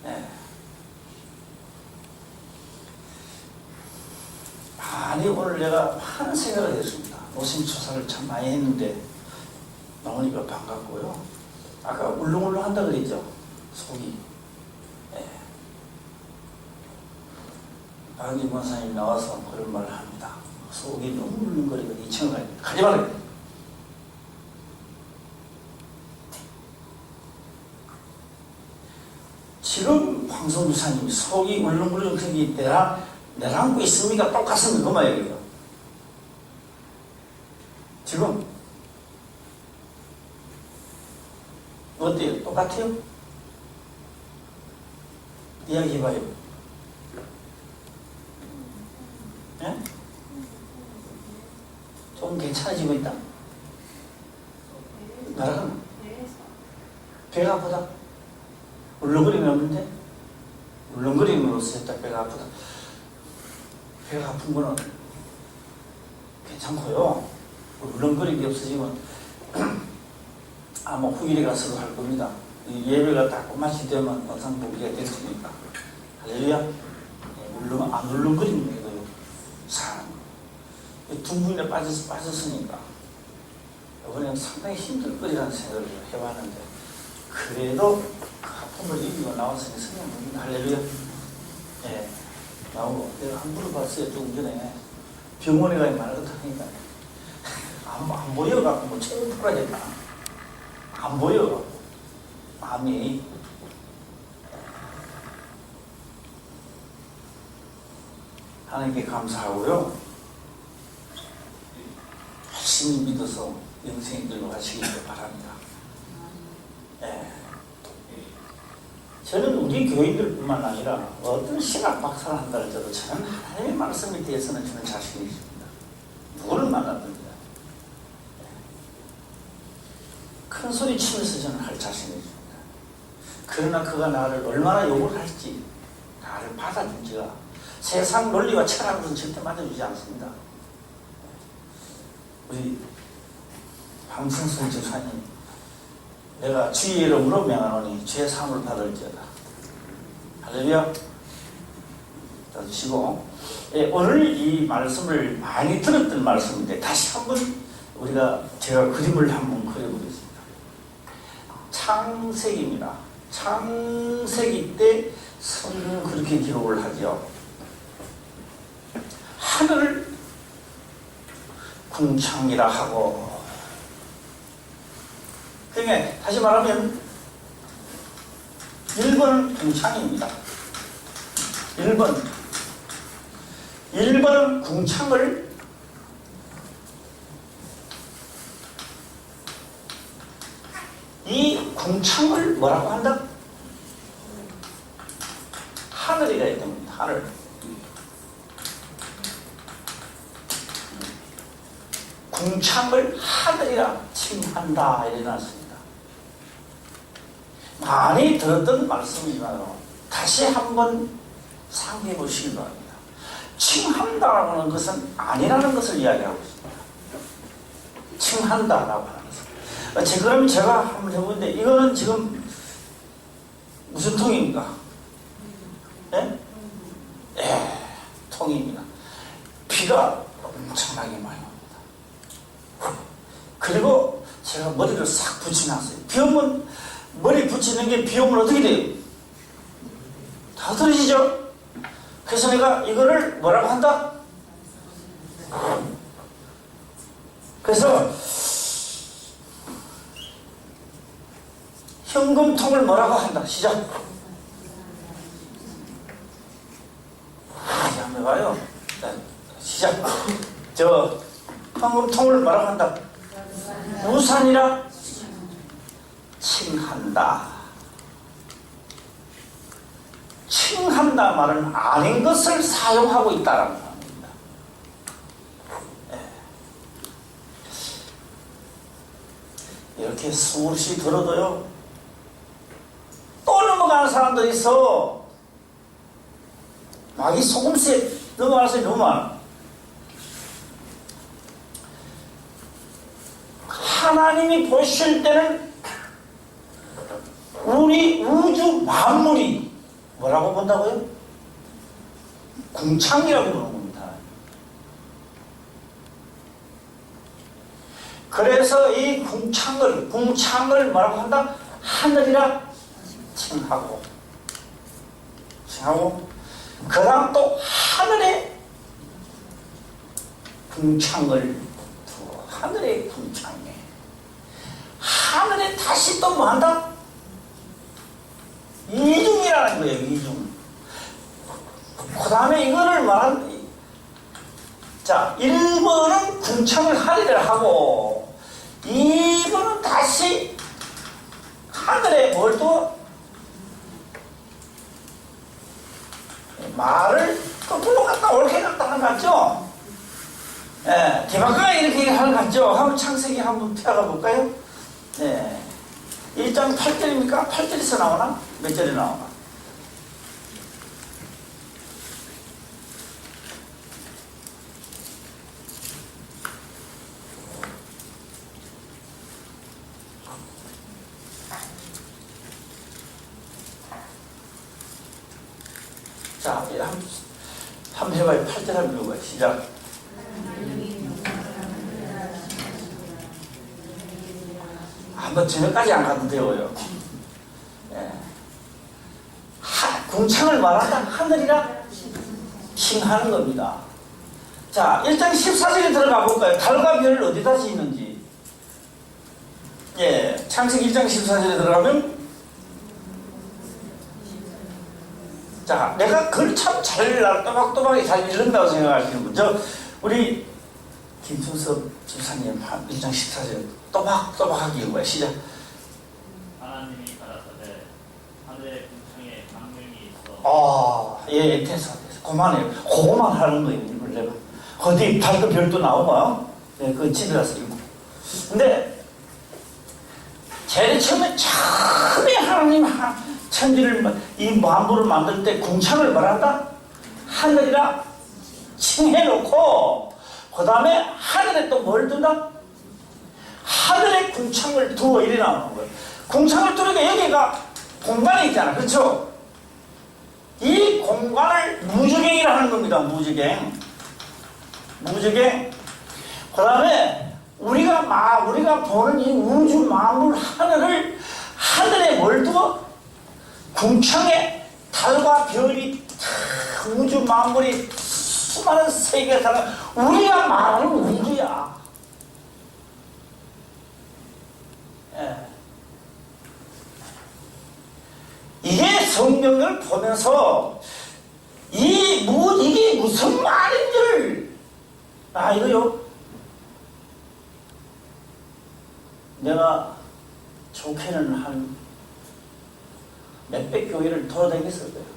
네. 아니 오늘 내가 많은 생각을 했습니다. 노심초사를 참 많이 했는데 나오니까 반갑고요. 아까 울렁울렁 한다 그랬죠. 속이. 박은지 권사님 나와서 그런 말을 합니다. 속이 너무 울렁거리고 2층을 가지 말아요. 지금 황성주사님이 속이 울렁울렁 그게 내랑고 있습니까? 똑같습니다. 그 말이에요. 지금 어때요? 똑같아요? 이야기해봐요. 예? 좀 괜찮아지고 있다? 나랑은 배가 아프다? 울렁거림이 없는데? 울렁거림으로써 했다 배가 아프다. 배가 아픈 거는 괜찮고요. 울렁거림이 없어지면 아마 후일에 가서도 할 겁니다. 이 예배가 딱 끝마치 되면 영상 보기가 됐으니까. 할렐루야. 안 울렁거리는 거예요. 사는 거. 두 분에 빠졌으니까. 이번에 상당히 힘들 거리라는 생각을 해봤는데, 그래도 그 아픔을 이기고 나왔으니 성령 먹는다. 할렐루야. 예. 나오고. 내가 한 물어봤어요. 조금 전에. 병원에 가야 말을 못하니까. 안 보여갖고 뭐 처음 풀어야겠다. 안 보여. 마음이. 하나님께 감사하고요. 열심히 믿어서 영생이 들고 가시길 바랍니다. 네. 저는 우리 교인들뿐만 아니라 어떤 신학 박사를 한다 할지라도 저는 하나님의 말씀에 대해서는 저는 자신이 있습니다. 누구를 만나든지. 큰 소리 치면서 저는 할 자신이 있습니다. 그러나 그가 나를 얼마나 욕을 할지 나를 받아준지가 세상 논리와 철학은 절대 맞아주지 않습니다. 우리 황승순 집사님, 내가 주의 이름으로 명하노니 주의 사함을 받을지어다. 할렐루야. 주시고, 오늘 이 말씀을 많이 들었던 말씀인데 다시 한번 제가 그림을 한번 그려보겠습니다. 창세기입니다. 창세기 때 성경은 그렇게 기록을 하죠. 하늘을 궁창이라 하고, 그러니까 다시 말하면 1번은 궁창입니다. 1번은 궁창을 이 궁창을 뭐라고 한다? 하늘이라 해야 됩니다. 하늘. 궁창을 하늘이라 칭한다 이래 놨습니다. 많이 들었던 말씀이지만 다시 한번 상기해 보시기 바랍니다. 칭한다라고 하는 것은 아니라는 것을 이야기하고 있습니다. 칭한다라고 하는 것은. 그럼 제가 한번 해보는데 이거는 지금 무슨 통입니까? 예? 예, 통입니다. 비가 엄청나게 많이 옵니다. 그리고 제가 머리를 싹 붙여놨어요. 비 오면 머리 붙이는 게 비 오면 어떻게 돼요? 다 떨어지죠? 그래서 내가 이거를 뭐라고 한다? 그래서 현금통을 뭐라고 한다? 시작. 한번 해봐요. 시작. 현금통을 뭐라고 한다? 우산이라 칭한다. 칭한다 말은 아닌 것을 사용하고 있다라는 겁니다. 이렇게 수없이 들어도요, 또 넘어가는 사람들이 있어. 막 이 소금새 넘어가는 사람이 너무 많아. 하나님이 보실 때는 우리 우주 만물이 뭐라고 본다고요? 궁창이라고 보는 겁니다. 그래서 이 궁창을 뭐라고 한다? 하늘이라 칭하고, 그 다음 또 하늘에 궁창을 두어, 하늘의 궁창에, 하늘에 다시 또 뭐 한다? 이중이라는 거예요, 이중. 그 다음에 이거를 말한, 자, 1번은 궁창을 하늘을 하고, 2번은 다시 하늘에 뭘 또? 말을 거꾸로 갔다 옳게 갔다 하는 것 같죠? 예, 대박가 이렇게 하는 것 같죠? 한번 창세기 한번 펴가 볼까요? 네. 1장 8절입니까? 8절에서 나오나? 몇 절에 나오나? 자, 한번 해봐요. 8절 한번 해봐요. 시작. 한번 저녁까지 안 가도 되어요. 예. 궁창을 말한다. 하늘이라 칭하는 겁니다. 자, 1장 14절에 들어가 볼까요? 달과 별을 어디다 지었는지. 예, 창세기 1장 14절에 들어가면, 자, 내가 글 참 잘 또박또박하게 잘 읽는다고 생각하시는 분, 우리 김순섭 집사님 1장 14절 또박또박하게 읽어요. 시작. 하나님이 가라사대 하늘의 궁창에 강명이 있어. 예, 됐어. 그만해요. 그거만 하는 거예요. 이걸 내가. 어디 달도 별도 나오고요. 예, 그건 집에 가서 읽고. 근데 제일 처음에 하나님 천지를, 이 만물을 만들 때 궁창을 말한다? 하늘이라 칭해놓고 그 다음에 하늘에 또 뭘 둔다? 하늘에 궁창을 두어 이래 나오는 거예요. 궁창을 두르니까 여기가 공간이 있잖아. 그렇죠? 이 공간을 무저갱이라 하는 겁니다. 무저갱. 무저갱. 그 다음에 우리가 보는 이 우주 만물 하늘을 하늘에 뭘 두어? 궁창에 달과 별이 우주 만물이 수많은 세계가 살아. 우리가 말하는 우주야. 예. 이게 성경을 보면서 이게 무슨 말인지를 이거요. 내가 좋게는 한 몇백 교회를 돌아다녔을 거예요.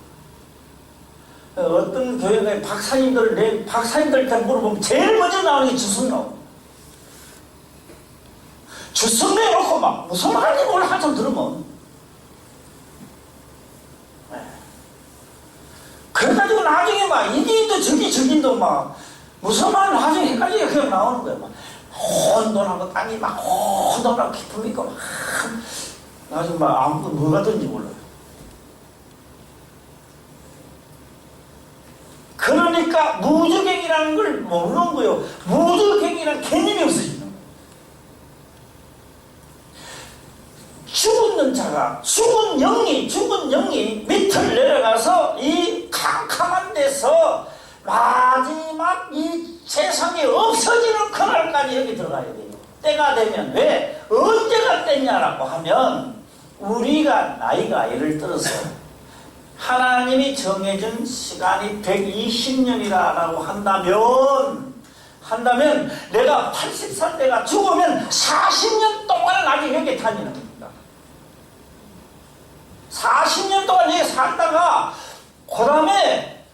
어떤 교회가 박사님들한테 물어보면 제일 먼저 나오는 게 주승로. 주승로 해놓고 막 무슨 말인지 몰라 한참 들으면. 그래가지고 나중에 막 이기도 저기도 막 무슨 말을 나중에 헷갈리게 그냥 나오는 거야. 막 혼돈하고 땅이 막 혼돈하고 기쁨이 있고 막 나중에 막 아무도 뭐가 된지 몰라요. 그러니까 무저갱이라는 걸 모르는 거예요. 무저갱이라는 개념이 없어지는 거예요. 죽은 영이 밑을 내려가서 이 캄캄한 데서 마지막 이 세상이 없어지는 그날까지 여기 들어가야 돼요. 때가 되면 왜? 언제가 때냐라고 하면 우리가 나이가 예를 들어서 하나님이 정해준 시간이 120년이라고 한다면 내가 80살 내가 죽으면 40년 동안 아직 여기 다니는 겁니다. 40년 동안 여기 살다가 그 다음에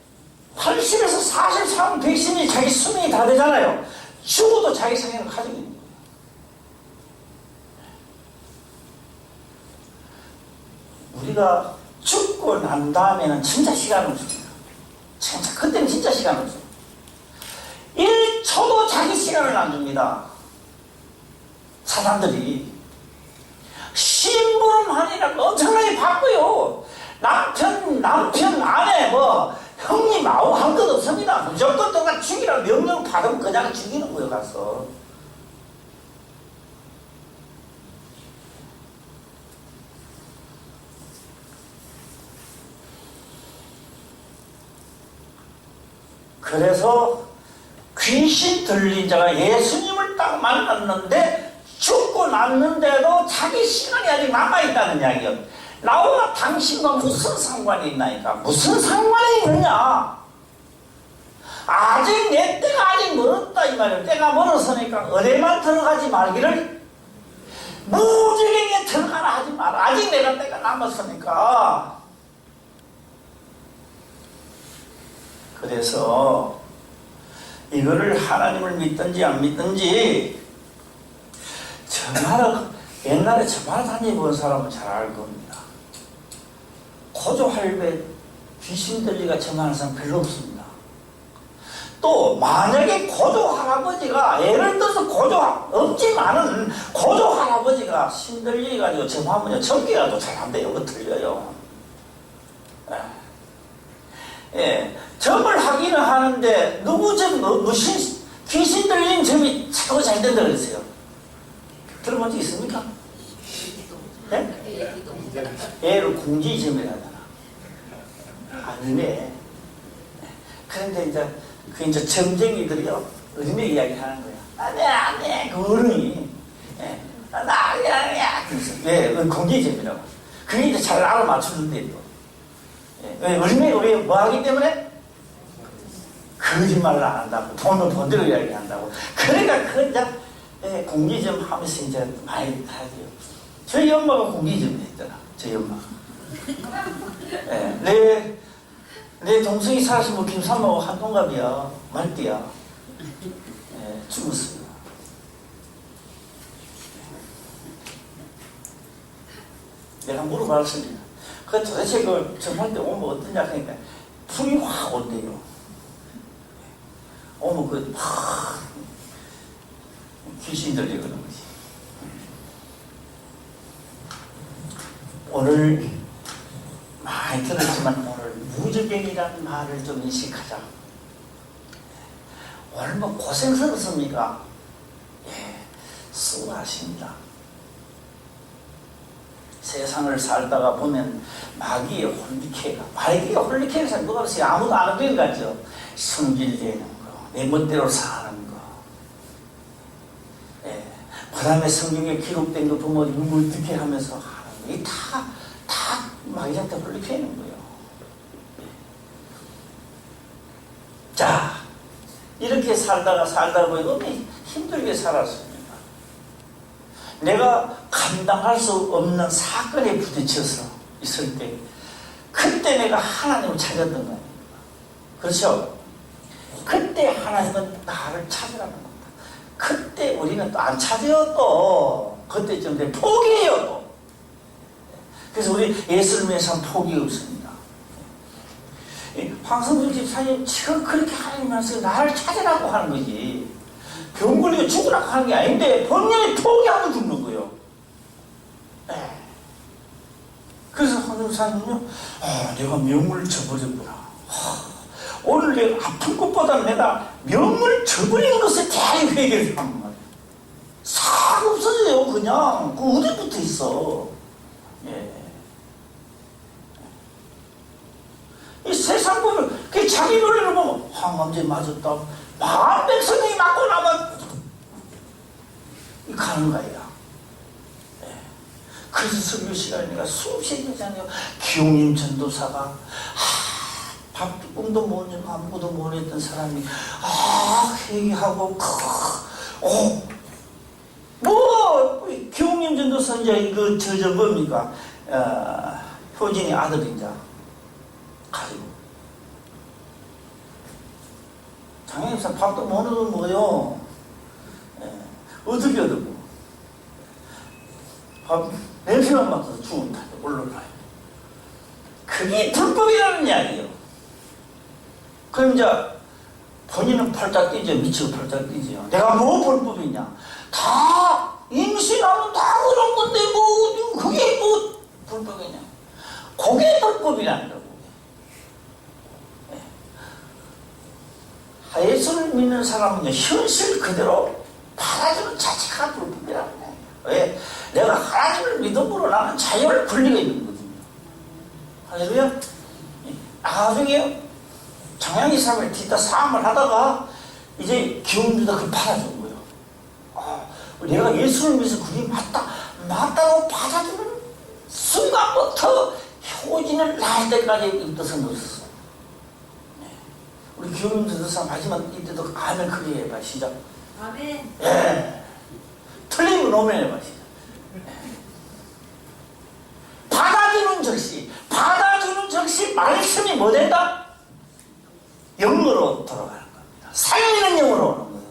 80에서 40 사면 110이 자기 수명이 다 되잖아요. 죽어도 자기 생애를 가지고 있는 거예요. 우리가 죽고 난 다음에는 진짜 시간 없습니다. 진짜 그때는 진짜 시간 없어요. 1초도 자기 시간을 안 줍니다. 사람들이 심부름하느라고 엄청나게 바쁘요. 남편 아내 형님 아우 한 것 없습니다. 무조건 너가 죽이라 명령 받으면 그냥 죽이는 거예요. 가서 그래서 귀신 들린 자가 예수님을 딱 만났는데 죽고 났는데도 자기 시간이 아직 남아있다는 이야기예요. 나와 당신과 무슨 상관이 있나니까. 무슨 상관이 있느냐. 아직 내 때가 아직 멀었다 이 말이에요. 때가 멀었으니까 어디만 들어가지 말기를 무지개에 들어가라 하지 마라. 아직 내가 때가 남았으니까. 그래서 이거를 하나님을 믿든지 안 믿든지 정말 옛날에 저말 다녀본 사람은 잘 알 겁니다. 고조 할배 귀신 들리가 전화하는 사람 별로 없습니다. 또 만약에 고조 할아버지가 예를 들어서 없지만은 고조 할아버지가 신들리 가지고 전화하면요 전기라도 잘 안 돼요. 그거 틀려요. 예, 점을 하기는 하는데 무슨 귀신 들린 점이 자꾸 잘 된다 그랬어요. 들어본 적 있습니까? 네? 얘를 궁지점이라잖아. 아니네. 그런데 이제 점쟁이들이요 어린애 이야기 하는 거야. 안돼 그 어른이 나 아니야. 왜? 궁지점이라고. 그게 이제 잘 알아맞추는데 또. 왜? 어린애가 왜 뭐 하기 때문에? 거짓말을 안 한다고. 돈을 본대로 이야기한다고. 그러니까 이제 공기점 하면서 이제 많이 하죠. 저희 엄마가 공기점 했잖아. 저희 엄마가. 내 동생이 살았으면 김삼하고 한동갑이야. 말띠야. 죽었어요. 내가 물어봤습니다. 도대체 정말 때 오면 어떠냐 하니까 불이 확 온대요. 오면 그 귀신이 들리거든 거지. 오늘 많이 들었지만 오늘 무저병이라는 말을 좀 인식하자. 오늘 뭐 고생스럽습니까? 예, 수고하십니다. 세상을 살다가 보면 마귀의 홀리케가, 마귀의 홀리케에서 누가 없어요. 아무도 안 하는 것 같죠. 성질내는 거, 내 멋대로 사는 거. 예, 그 다음에 성경에 기록된 거 보면 이거 어떻게 하면서 하는 거. 이 다 마귀한테 홀리케는 거예요. 자, 이렇게 살다가 보니 힘들게 살았습니다. 내가 감당할 수 없는 사건에 부딪혀서 있을 때, 그때 내가 하나님을 찾았던 거예요. 그렇죠? 그때 하나님은 나를 찾으라는 겁니다. 그때 우리는 또 안 찾아요. 또 그때쯤 돼 포기해요. 또. 그래서 우리 예수를 위해서 포기 없습니다. 황성준 집사님 지금 그렇게 하면서 나를 찾으라고 하는 거지, 병 걸리고 죽으라고 하는 게 아닌데 본인이 포기하고 죽는 거예요. 네. 그래서 황성준 집사님은요, 내가 명을 저버렸구나. 오늘 내가 아픈 것보다 내가 명을 저버린 것에 대한 회개를 하는 말이에요. 싹 없어져요. 그냥 그 어디 붙어 있어. 예. 이 세상 보면 그 자기 논리를 보면 황감제 맞았다, 만 백성이 맞고 나면 가는 거야. 네. 그래서 설교 시간에 내가 수없이 얘기하잖아요. 기용님 전도사가 밥도 꿈도 못 했고 아무것도 못 했던 사람이 회개하고 뭐 기용님 전도사 이제 이거 저 뭡니까, 효진이 아들인자 가지고 장애인사 밥도 못 얻어 먹어요. 예. 어떻게 얻고 밥 냄새만 맡아서 죽은다 올라가요. 그게 불법이라는 이야기예요. 그럼 이제 본인은 팔짝 뛰죠. 미치고 팔짝 뛰죠. 내가 뭐 불법이냐, 다 임신하면 다 그런 건데 뭐 그게 뭐 불법이냐. 그게 불법이라는 거고. 예수를 믿는 사람은 현실 그대로 받아주는 자체가 불법이라는 거예요. 왜? 내가 하나님을 믿음으로 나는 자유를 불리게 있는 거거든요. 할렐루야. 나중에 정양이 삶을 뒤따 싸움을 하다가 이제 기운주다 그 받아준 거예요. 내가 예수를 믿어서 그게 맞다고 받아주는 순간부터 효진을 낳을 때까지 입덧을 넣었어. 우리 기업인들 사 마지막 이때도 아멘 크게 해봐. 시작. 아멘. 예. 틀리면 오멘 해봐. 시작. 받아주는 즉시 말씀이 뭐 된다? 영으로 돌아가는 겁니다. 살리는 영으로 오는 거예요.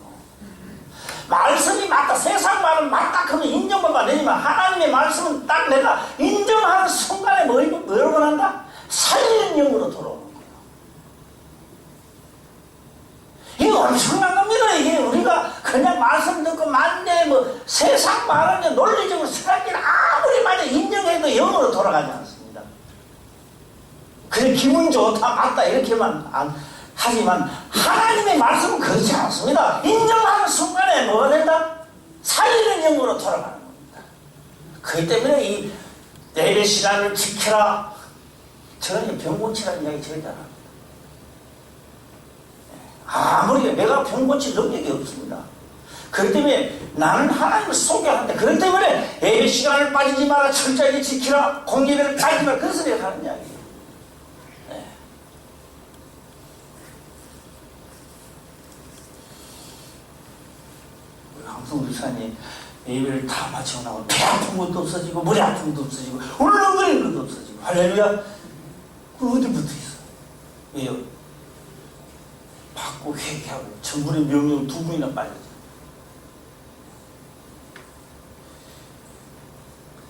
말씀이 맞다, 세상 말은 맞다 그러면 인정만 받으지만 하나님의 말씀은 딱 내가 인정하는 순간에 뭐라고 한다? 살리는 영으로 돌아오는 거예요. 이게 엄청난 겁니다. 이게 우리가 그냥 말씀 듣고 맞네 뭐 세상 말하는 논리적으로 생각이 아무리 맞아 인정해도 영으로 돌아가지 않습니다. 그래 기분 좋다 맞다 이렇게만 하지만 하나님의 말씀은 그렇지 않습니다. 인정하는 순간에 뭐가 된다? 살리는 영으로 돌아가는 겁니다. 그렇기 때문에 이 내래 시간을 지켜라, 저는 병고치라는 이야기 절대 안 합니다. 아무리 내가 병 고칠 능력이 없습니다. 그렇기 때문에 나는 하나님을 소개하는데, 그렇기 때문에 예배 시간을 빠지지 마라, 철저하게 지키라, 공예배를 빠지지 마라, 그래서 내가 하는 이야기예요. 네. 항상 우리사님 예배를 다 마치고 나면 배 아픈 것도 없어지고 머리 아픈 것도 없어지고 울렁거리는 것도 없어지고 할렐루야. 그 어디 붙어 있어? 왜요? 받고 회개하고 정부의 명령 2분이나 빠졌죠.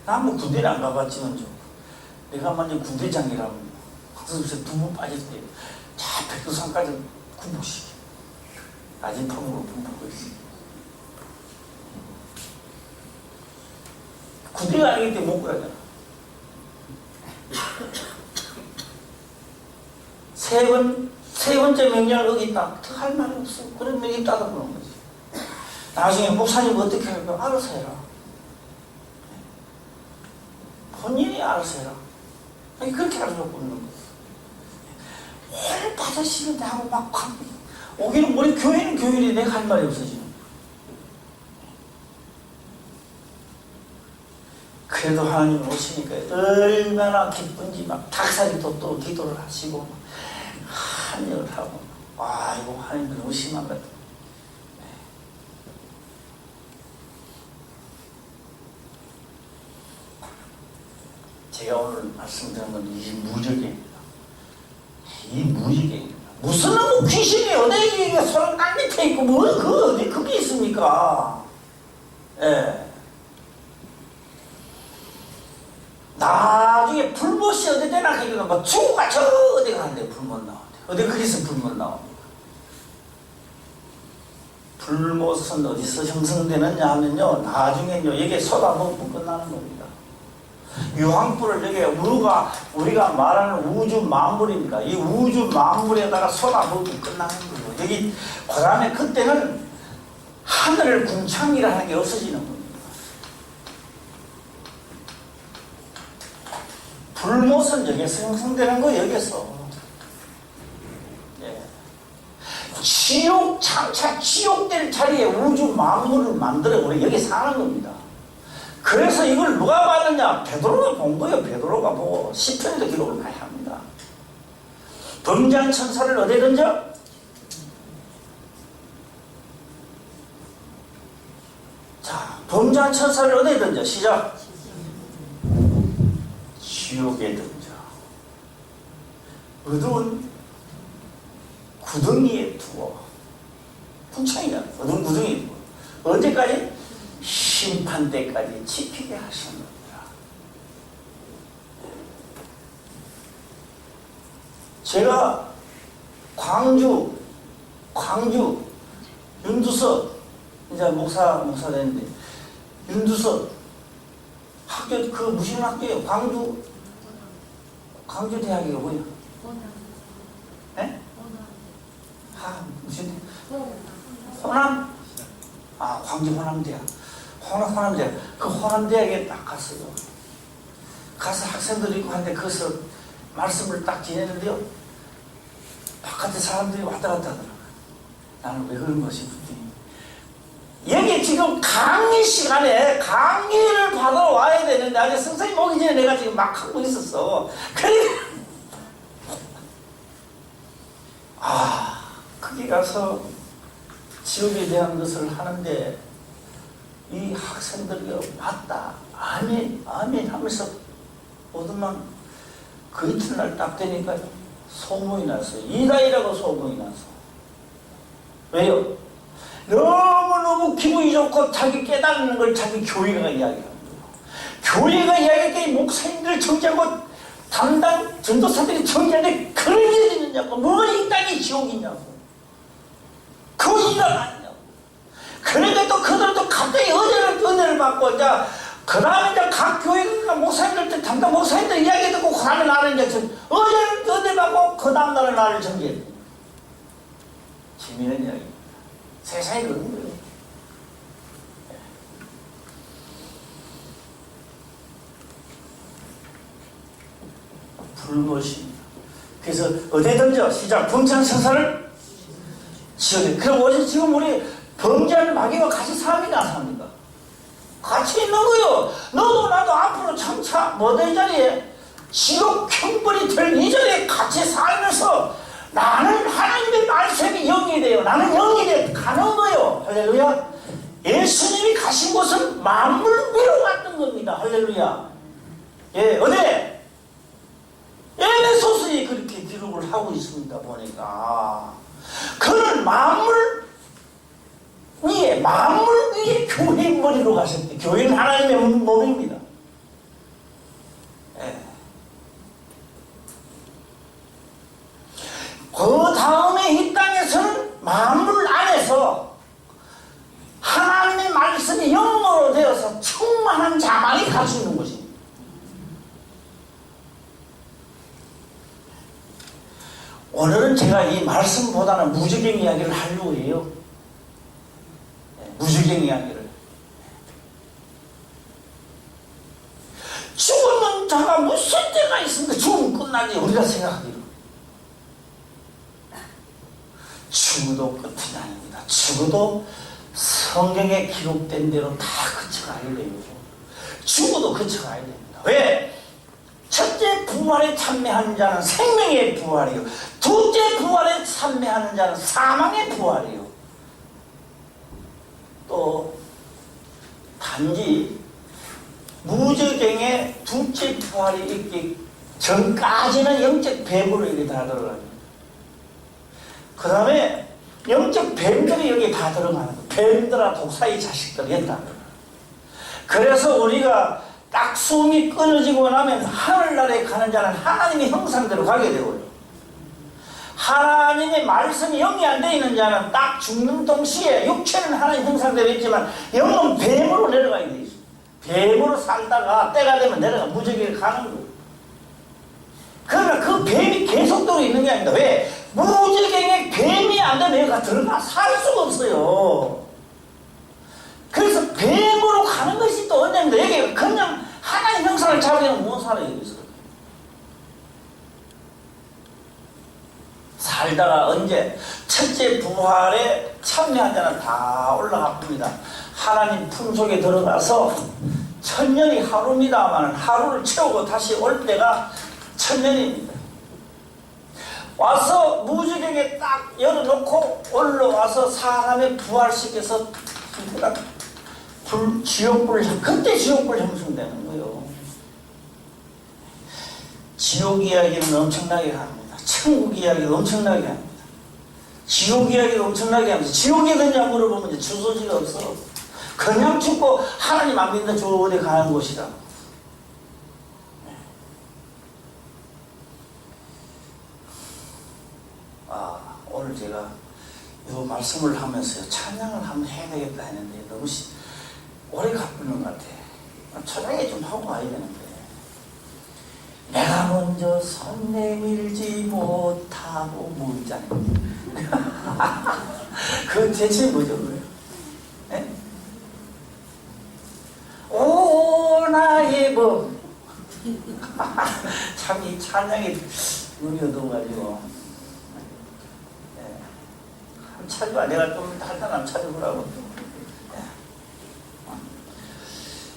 나 뭐 군대를 안 가봤지만 좀 내가 만약 군대장이라면 항상 2분 빠질 때 자 백두산까지 군복시켜. 아진통으로 분포하고 있습니다. 구두가 아니기 때문에 못 그러잖아. 세 번째 명령을 어겼다. 더 할 말이 없어. 그런 명령 따다보는 거지. 나중에 목사님 어떻게 할까? 알아서 해라. 본인이 알아서 해라. 아니, 그렇게 알아서 묻는 거지. 홀 받으시는데 하고 막 오기는 우리 교회는 교회인데 내가 할 말이 없어지는. 그래도 하나님 오시니까 얼마나 기쁜지 막 닭살이 돋도록 기도를 하시고 한역을 하고 와 이거 하나님 너무 심한 것 같아. 제가 오늘 말씀드린 건 이 무적입니다. 이 무적입니다. 무슨 놈의 귀신이 어디 손 땅 밑에 있고 뭐 어디 그게 있습니까? 예. 나중에 불못이 어디 되나 그러니까 뭐 죽어가 저 어디 가는데 불못 나오는데 어디 그래서 불못 나옵니까? 불못은 어디서 형성되느냐 하면요 나중에요 여기에 쏟아부으면 끝나는 겁니다. 유황불을 여기 우리가 말하는 우주 만물입니다. 이 우주 만물에다가 쏟아부으면 끝나는 거예요. 여기 그 다음에 그때는 하늘 궁창이라는 게 없어지는 겁니다. 불못은 여기서 형성되는 거예요. 여기서 예. 지옥 장차 지옥될 자리에 우주 만물을 만들어 우리 여기 사는 겁니다. 그래서 이걸 누가 봤느냐? 베드로가 본 거예요. 베드로가 보고 시편에도 기록을 많이 합니다. 범죄한 천사를 어디에 던져? 자, 범죄한 천사를 어디에 던져? 시작. 지옥에 던져. 어두운 구덩이에 두어. 분창이야. 어두운 구덩이에 두어. 언제까지? 심판 때까지 지키게 하셨느니라. 제가 광주 윤두석 이제 목사 됐는데 윤두석 학교 그 무슨 학교예요? 광주 대학이가 뭐야? 예? 무슨 호남? 광주 호남대학. 호남대학. 그 호남대학에 딱 갔어요. 가서 학생들이 있고 한데 거기서 말씀을 딱 지내는데요. 바깥에 사람들이 왔다 갔다 하더라고요. 나는 왜 그런 것이 싶더니 여기 지금 강의 시간에 강의를 받으러 와야 되는데 아직 선생님 오기 전에 내가 지금 막 하고 있었어. 그래 거기 가서 지옥에 대한 것을 하는데 이 학생들이 맞다 아멘 하면서 오더만 그 이튿날 딱 되니까 소문이 났어요. 이다이라고 소문이 났어. 왜요? 너무너무 기분이 좋고 자기 깨닫는 걸 자기 교회가 이야기하는 거예요. 교회가 이야기할 때 목사님들 정지하고 담당 전도사들이 정지하는데 그런 일이 있느냐고. 뭐 이 땅이 지옥이냐고. 그 일은 아니냐고. 그러니까 또 그들도 갑자기 은혜를 받고 이제 그 다음에 이제 각 교회 목사님들 담당 목사님들 이야기 듣고 그 다음에 나를 이제 은혜를 받고 그 다음 날에 나를 정지해. 재미있는 이야기. 세상에 그런 거예요. 불못입니다. 그래서 어디에 던져? 시작. 범죄한 천사를 지옥에. 그럼 어제 지금 우리 범죄하는 마귀와 같이 삽니까? 안 삽니까? 같이 있는 거요. 너도 나도 앞으로 점차 이 자리에 지옥 형벌이 될 이 자리에 같이 살면서 나는 하나님의 말씀이 영이 돼요. 나는 영이 돼 가는 거예요. 할렐루야. 예수님이 가신 곳은 만물 위로 갔던 겁니다. 할렐루야. 예, 어디? 에베소서에 그렇게 기록을 하고 있습니다. 보니까 그는 만물 위에 교회 머리로 가셨대. 교회는 하나님의 몸입니다. 예. 그 다음에 이 땅에서는 만물 안에서 말씀이 영으로 되어서 충만한 자만이 갈 수 있는 것입니다. 오늘은 제가 이 말씀보다는 무적행 이야기를 하려고 해요. 무적행 이야기를. 죽은 자가 무슨 때가 있습니까? 죽으면 끝나지 우리가 생각하기로. 죽어도 끝이 아닙니다. 죽어도 성경에 기록된 대로 다 그쳐가야 돼요. 죽어도 그쳐가야 됩니다. 왜? 첫째 부활에 참여하는 자는 생명의 부활이요, 둘째 부활에 참여하는 자는 사망의 부활이요. 또 단지 무저갱의 둘째 부활이 있기 전까지는 영적 뱀으로 여기 다 들어가요. 그 다음에 영적 뱀들이 여기 다 들어가는 거예요. 뱀들아 독사의 자식들이 했다. 그래서 우리가 딱 숨이 끊어지고 나면 하늘나라에 가는 자는 하나님의 형상대로 가게 되고요. 하나님의 말씀이 영이 안 되어 있는 자는 딱 죽는 동시에 육체는 하나님 형상대로 있지만 영은 뱀으로 내려가게 되어 있습니다. 뱀으로 살다가 때가 되면 내려가 무저기를 가는 거예요. 그러나 그 뱀이 계속적으로 있는 게 아닙니다. 왜? 무저갱에 뱀이 안 되면 얘가 들어가 살 수가 없어요. 그래서 뱀으로 가는 것이 또 언제입니다. 여기 그냥 하나님 형상을 잡으면 못 살아요. 여기서 살다가 언제 첫째 부활에 참여한 자는 다 올라가 봅니다. 하나님 품속에 들어가서 천년이 하루입니다만 하루를 채우고 다시 올 때가 천년입니다. 와서 무저갱에 딱 열어놓고 올라와서 사람의 부활시켜서 지옥불, 그때 지옥불 형성되는 거예요. 지옥 이야기는 엄청나게 합니다. 천국 이야기도 엄청나게 합니다. 지옥 이야기도 엄청나게 합니다. 지옥에 있느냐 물어보면 이제 주소지가 없어. 그냥 죽고 하나님 안 믿는 저 어디 가는 곳이다. 오늘 제가 이 말씀을 하면서 찬양을 한번 해야 되겠다 했는데 너무 오래 가쁘는 것 같아. 찬양에 좀 하고 와야 되는데. 내가 먼저 손 내밀지 못하고 뭐 있잖아요. 그건 대체 뭐죠? 네? 오 나의 뭐 참 이 찬양이 눈이 어두워가지고 찾아봐. 내가 좀 한단 찾아보라고.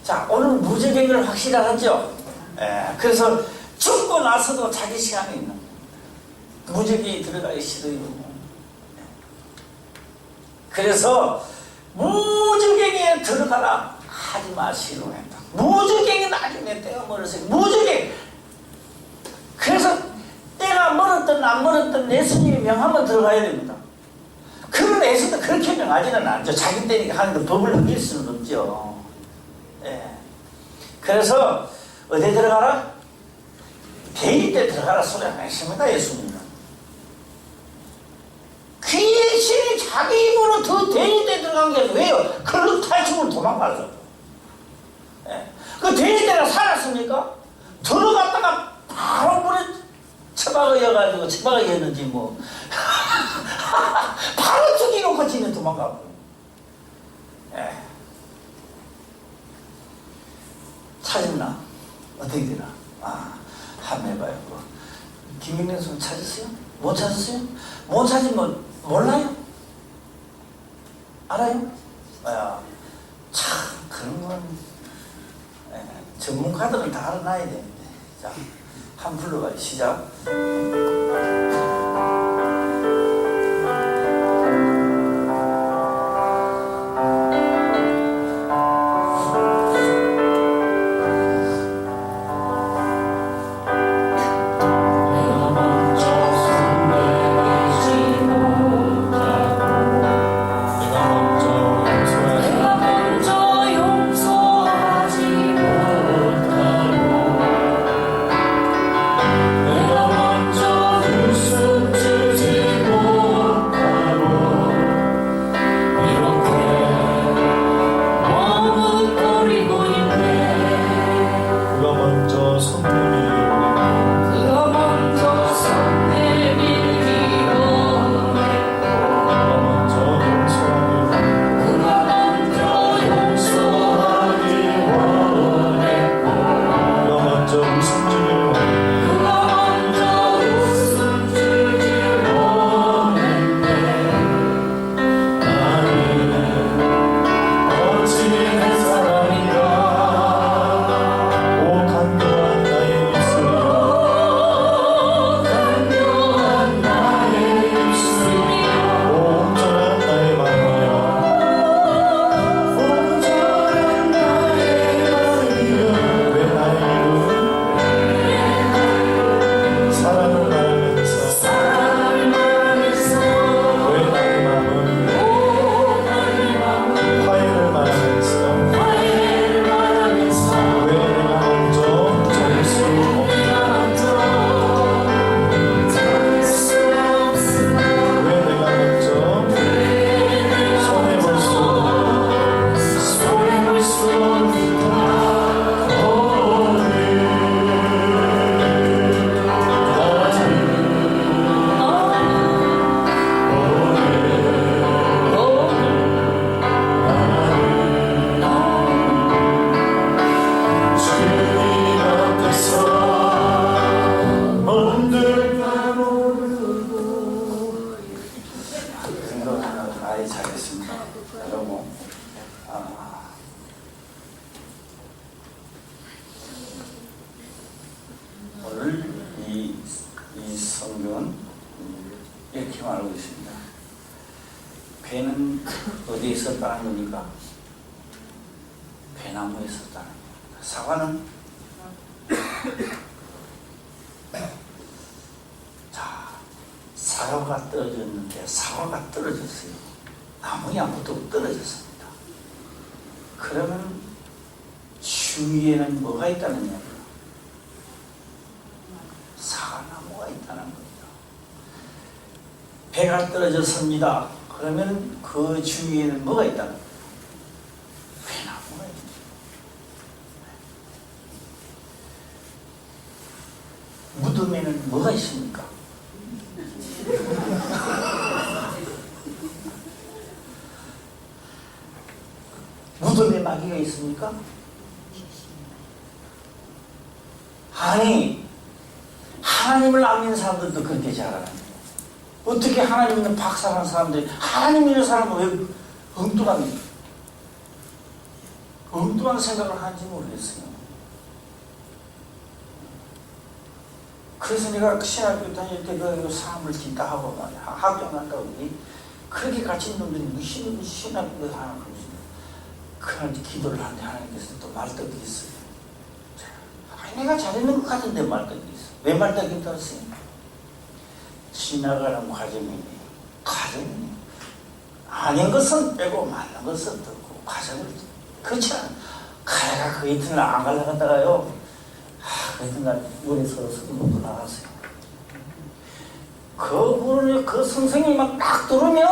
자, 오늘 무저갱을 확실하죠? 그래서 죽고 나서도 자기 시간이 있는 거예요. 무저갱이 들어가기 싫어요. 그래서 무저갱에 들어가라 하지 마시라고 했다. 무저갱이 나중에 때가 멀었어요. 무저갱. 그래서 때가 멀었든 안 멀었든 예수님이 명하면 들어가야 됩니다. 그런 애서도 그렇게 명하지는 않죠. 자기 때니까 하는데 법을 어길 수는 없죠. 그래서 어디에 들어가라? 대의 때 들어가라 소리 안 했습니다. 예수님은. 귀신이 자기 입으로 더 대의 때 들어간 게 왜요? 그걸로 탈출을 도망가서. 그 대의 때가 살았습니까? 들어갔다가 바로 물에 처박아여가지고 처박아였는지 뭐 바로 죽이놓고 지는 도망가고. 찾았나? 어떻게 되나? 한번 해봐요. 김민경 선수 찾았어요? 못 찾았어요? 못 찾으면 몰라요? 알아요? 참 그런 건 전문가들은 다 알아놔야 되는데. 자, 한번 불러봐요. 시작. 내가 먼저 어디에 있었다는 겁니까? 배나무에 있었다는 겁니다. 사과는 자, 사과가 떨어졌는데 사과가 떨어졌어요. 나무에 아무것도 떨어졌습니다. 그러면 주위에는 뭐가 있다는 얘기예요? 사과나무가 있다는 겁니다. 배가 떨어졌습니다. 그러면 그 주위에는 뭐가 있다는 거예요? 배나무가 있습니다. 무덤에는 뭐가 있습니까? 무덤에 마귀가 있습니까? 아니, 하나님을 안 믿는 사람들도 그렇게 잘하는데 어떻게 하나님 믿는 박사라는 사람들이 하나님 믿는 사람은 왜 엉뚱한 생각을 하는지 모르겠어요. 그래서 내가 신학교 다닐 때 그 사람을 진다 하고 말이야. 학교 간다고 그렇게 갇힌 놈들이 무슨 신학교 하나 그러지. 그날 기도를 하는데 하나님께서 또 말떡이 있어요. 아니, 내가 잘했는 것 같은데 말떡이 있어. 왜 말떡이 들었어요? 지나가는 과정이니 아닌 것은 빼고 맞는 것은 듣고 과정을 그렇지 않아. 가다가 그 이튿날 안 가려고 하다가요. 그 이튿날 물에 서서 먹고 나갔어요. 그 선생님만 딱 들으면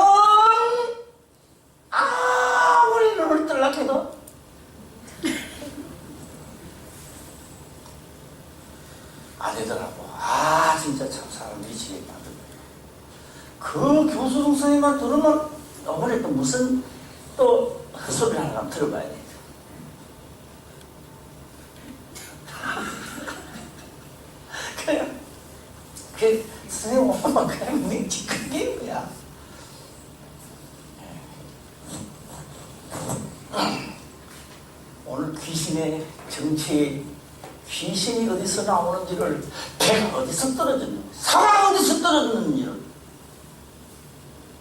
아무리 눈을 뜰락 해도 안 되더라고. 진짜 참 사람 미치게 만든 거예요. 그 교수 선생님만 들으면 이번에 또 무슨 또 헛소리 하나 한번 들어봐야 돼. 그 선생님 오면 그냥 맹치 크게 거야. 오늘 귀신의 정체에 귀신이 어디서 나오는지를, 배가 어디서 떨어졌는지, 사과가 어디서 떨어졌는지를,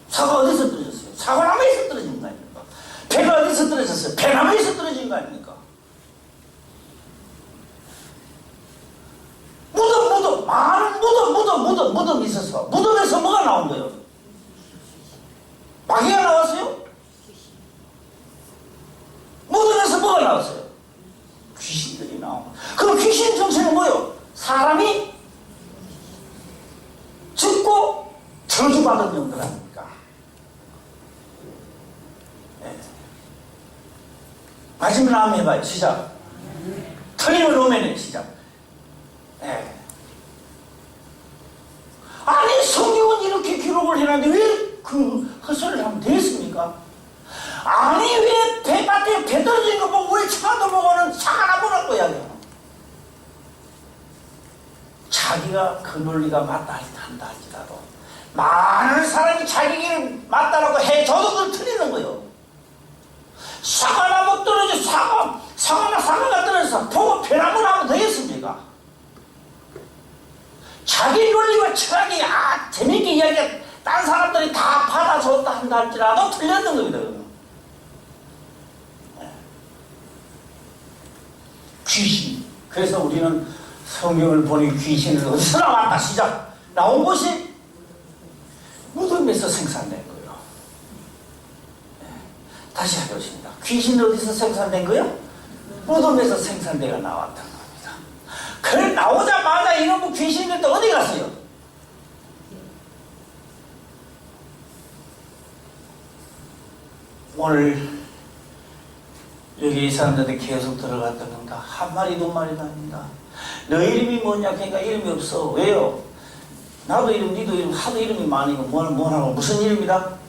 사과 어디서 떨어졌어요? 사과나무에서 떨어진 거 아닙니까? 배가 어디서 떨어졌어요? 배나무에서 떨어진 거 아닙니까? 많은 무덤이 있어서 무덤에서 뭐가 나온 거예요? 마귀가 나왔어요? 무덤에서 뭐가 나왔어요? 귀신들이 나오고. 그럼 귀신 정체는 뭐예요? 사람이 죽고 저주받은 영들 아닙니까? 네. 마지막으로 한번 해봐요. 시작. 틀림을 놓으면 시작. 네. 아니, 성경은 이렇게 기록을 해놨는데 왜 그 헛소리를 하면 되겠습니까? 아니, 왜 배밭에 배 떨어진 거 보고 우리 차도 보고는 사과나무라고 이야기해요. 자기가 그 논리가 맞다 한다 할지라도 많은 사람이 자기 길을 맞다라고 해줘도 그걸 틀리는 거예요. 사과나무 떨어져 사과가 떨어져서 보고 배나무 나무 되겠습니까? 자기 논리와 철학이 재밌게 이야기해 딴 사람들이 다 받아줬다 한다 할지라도 틀렸는 겁니다. 귀신. 그래서 우리는 성경을 보니 귀신은 어디서 나왔다 시작. 나온 곳이 무덤에서 생산된 거예요. 다시 하겠습니다. 귀신은 어디서 생산된 거예요? 무덤에서 생산돼가 나왔던 겁니다. 그래 나오자마자 이놈의 귀신들도 어디 갔어요? 오늘 여기 이 사람들한테 계속 들어갔던 건가? 한 마리 두 마리도 아닙니다. 너 이름이 뭐냐? 그러니까 이름이 없어. 왜요? 나도 이름, 니도 이름, 하도 이름이 많으니까 뭐라고 무슨 이름이다?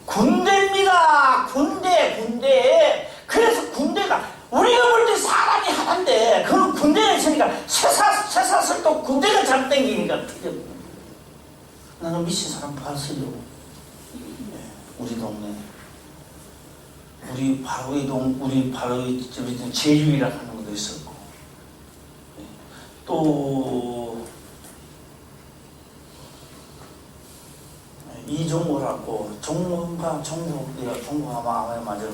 군대입니다. 군대. 그래서 군대가 우리가 볼 때 사람이 하나인데 그건 군대에 있으니까 쇠사슬도 군대가 잘 땡기니까 틀려. 나는 미친 사람 봤어요. 우리 동네. 우리 바로 제주이라고 하는 것도 있었고, 또 이종호라고 종무가 아마 맞을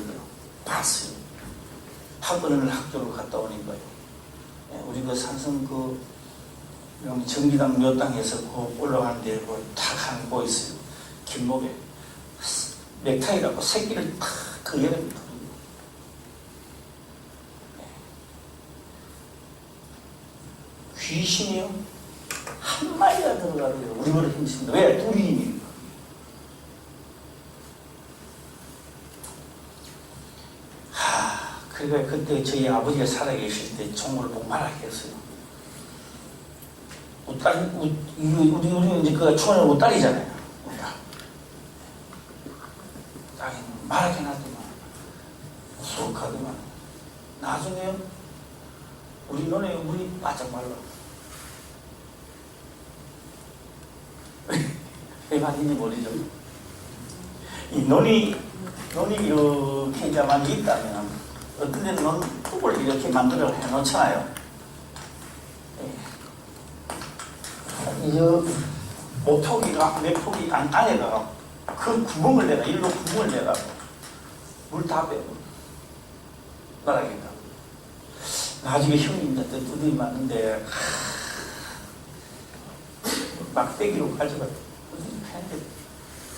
봤어요. 학원을 학교를 갔다 오는 거예요. 우리 그 산성 정기당 묘당에서 올라가는데 탁 하는 거 있어요. 길목에 넥타이라고 새끼를 탁그 여름에 귀신이요? 한 마리가 들어가요. 우리 머리 힘씁니다. 왜? 둘이니까. 그러니까 그때 저희 아버지가 살아계실 때 총무를 목말하게 했어요. 우리 이제 그 총알은 웃다리잖아요. 웃다. 딱히 말하긴 하더만 수억하더만 나중에 우리 너네 우리 바짝 말라. 왜 말인지 모르죠. 이 논이 이렇게 이제 많이 있다면 어떤 데는 뚝을 이렇게 만들어 해놓잖아요. 이 목표기가 몇 폭이 안에다가 그 구멍을 내가 일로 구멍을 내가 물 다 빼고 나가겠다. 나중에 형님한테 두드리 맞는데 막대기로 가져가고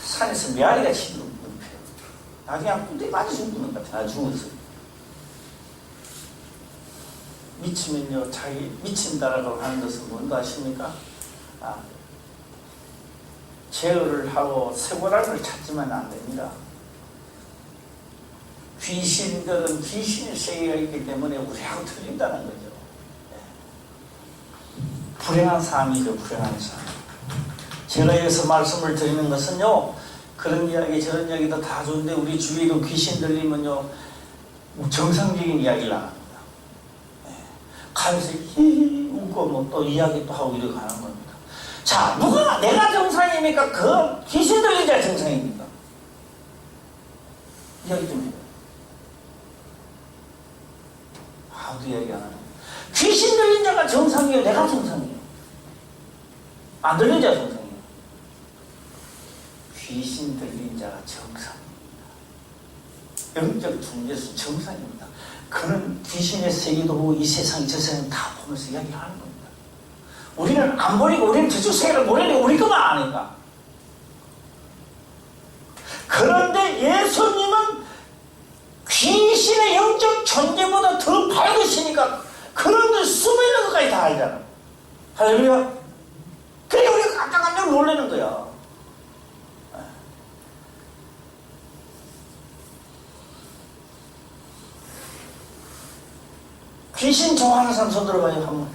산에서 메아리가 치는 거예요. 나중에 한 두드리 맞아 죽는 것 같아. 나 죽었어. 미치면요, 자기 미친다라고 하는 것은 뭔가 아십니까? 제어를 하고 쇠고랑을 찾지만 안 됩니다. 귀신들은 귀신의 세계가 있기 때문에 우리하고 틀린다는 거죠. 불행한 삶이죠, 불행한 삶. 제가 여기서 말씀을 드리는 것은요, 그런 이야기, 저런 이야기도 다 좋은데 우리 주위에도 귀신 들리면요, 정상적인 이야기를 안 합니다. 가면서 히히 웃고 뭐 또 이야기 또 하고 이렇게 하는 겁니다. 자, 누가 내가 정상입니까? 그 귀신 들린 자가 정상입니까? 이야기 좀 해요. 아무도 이야기 안 하네. 귀신 들린 자가 정상이에요? 내가 정상이에요? 안 들린 자가 정상이에요? 귀신 들린 자가 정상입니다. 영적 중재수 정상입니다. 그는 귀신의 세계도 보고 이 세상 저 세상 다 보면서 이야기하는 겁니다. 우리는 안 버리고 우리는 저쪽 세계를 모르니 우리 것만 아니까. 그런데 예수님은 귀신의 영적 존재보다 더 밝으시니까 그런데 숨어있는 것까지 다 알잖아. 할렐루야. 그래 우리가 깜짝깜짝 놀라는 거야. 귀신 좋아하는 사람 손 들어봐요. 한번.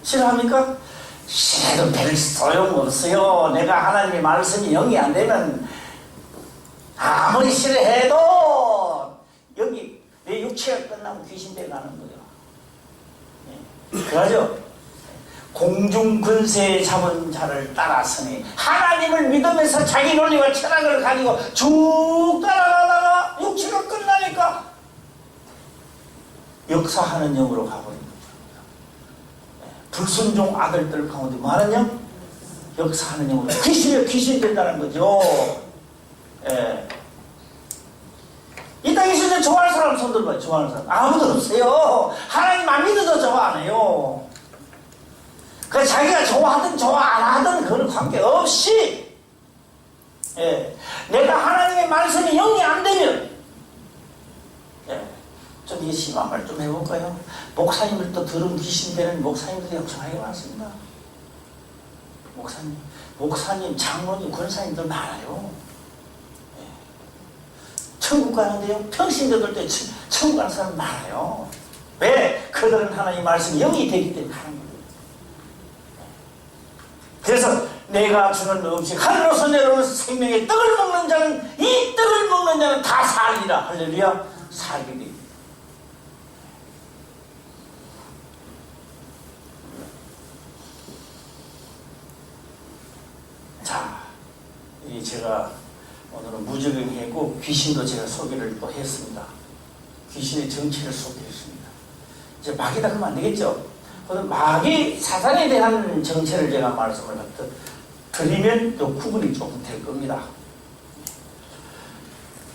싫어합니까? 싫어도 별 소용없어요. 내가 하나님의 말씀이 영이 안 되면 아무리 싫어해도 여기 내 육체가 끝나면 귀신대에 가는 거예요. 그러죠? 공중근세에 잡은 자를 따랐으니 하나님을 믿으면서 자기 논리와 철학을 가지고 쭉 따라가다가 육체가 끝나니까 역사하는 영으로 가버린 거죠. 불순종 아들들 가운데 뭐하는 영? 역사하는 영으로. 귀신이 된다는 거죠. 이 땅에서 이제 좋아하는 사람 손 들어봐요. 좋아하는 사람. 아무도 없어요. 하나님 안 믿어도 좋아 안 해요. 그 자기가 좋아하든 좋아 안 하든 그런 관계없이 내가 하나님의 말씀이 영이 안 되면 좀 이게 심한 말 좀 해볼까요? 목사님을 또 들은 귀신되는 목사님들이 엄청나게 많습니다. 목사님, 장로님, 권사님들 많아요. 천국 가는데요, 평신도들 때 천국 가는 사람 많아요. 왜? 그들은 하나님 말씀이 영이 되기 때문에 하는 거예요. 그래서 내가 주는 음식, 하늘로서 내려오는 생명의 떡을 먹는 자는, 이 떡을 먹는 자는 다 살리라. 할렐루야. 살게 됩니다. 자, 제가 오늘은 무적행했고 귀신도 제가 소개를 또 했습니다. 귀신의 정체를 소개했습니다. 이제 마귀다 그러면 안 되겠죠? 그럼 마귀 사단에 대한 정체를 제가 말씀을 드리면 또 구분이 조금 될 겁니다.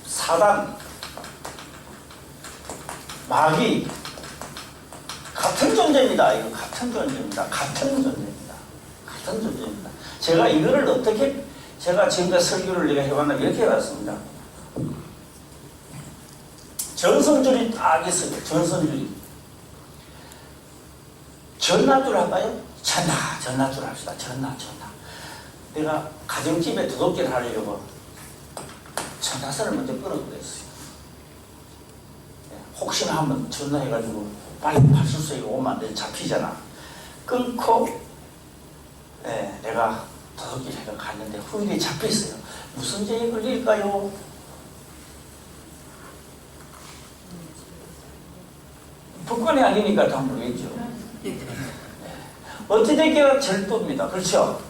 사단, 마귀 같은 존재입니다. 이거 같은 존재입니다. 같은 존재입니다. 같은 존재입니다. 제가 이거를 어떻게 제가 지금까지 설교를 내가 해봤나 이렇게 해봤습니다. 전선줄이 딱 있어요. 전선줄이. 전화줄 할까요? 전화줄 합시다. 전화. 내가 가정집에 도둑질 하려고 전화선을 먼저 끊어버렸어요. 혹시나 한번 전화해가지고 빨리 파출소에 오면 안 돼. 잡히잖아. 끊고 내가 도둑질 해가 갔는데 후일에 잡혀있어요. 무슨 죄에 걸릴까요? 북한이 아니니까 다 모르겠죠. 어찌됐든 절도입니다. 그렇죠?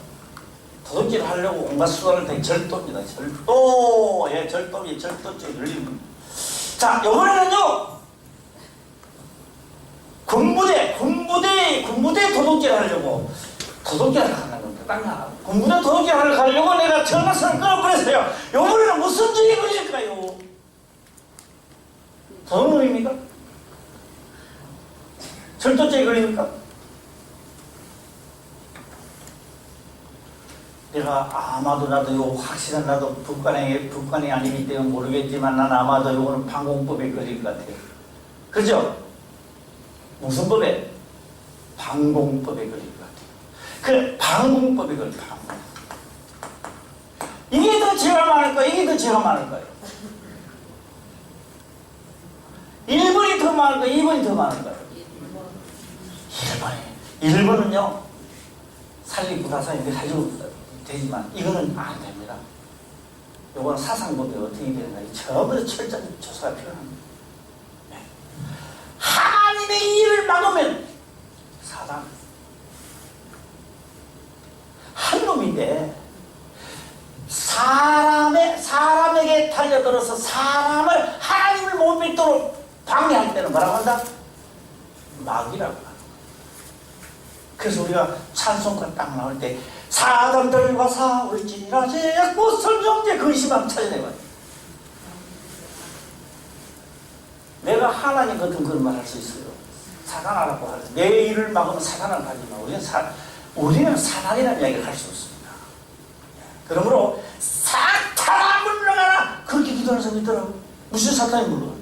도둑질 하려고 온갖 수단을 대 절도입니다. 절도. 절도죄 걸리는. 자, 이번에는요. 군부대 도둑질 하려고 도둑질을 하는 겁니다. 딱 나가고. 군부대 도둑질 하려고 내가 전화선을 끊어버렸어요. 이번에는 무슨 죄에 걸릴까요? 도둑놈입니까? 절도죄에 걸립니까? 내가 아마도 나도 요 확실한 나도 북한이 아니기 때문에 모르겠지만 난 아마도 요거는 방공법에 걸릴 것 같아요. 그죠? 무슨 법에? 방공법에 걸릴 것 같아요. 그 방공법에 걸릴 방공. 이게 더 죄가 많을까요? 이게 더 죄가 많을까요? 1번이 더 많을까요? 2번이 더 많을까요? 1번은요 살리고 다사인데 살리고 되지만 이거는 안 됩니다. 요거는 사상법에 어떻게 되는가 전부 철저히 조사가 필요합니다. 하나님의 일을 막으면 사단 한 놈인데 사람에게 달려들어서 사람을 하나님을 못 믿도록 방해할 때는 뭐라고 한다? 마귀라고 한다. 그래서 우리가 찬송가 딱 나올 때 사단들과 싸울지라 제약고 설정제 근심함 찾아내봐요. 내가 하나님 같은 그런 말 할 수 있어요. 사단하라고 하죠. 내 일을 막으면 사단을 가지 마. 우리는 사단이라는 이야기를 할 수 없습니다. 그러므로 사탄아 물러가라. 그렇게 기도하는 사람이 있더라고. 무슨 사탄이 물러가?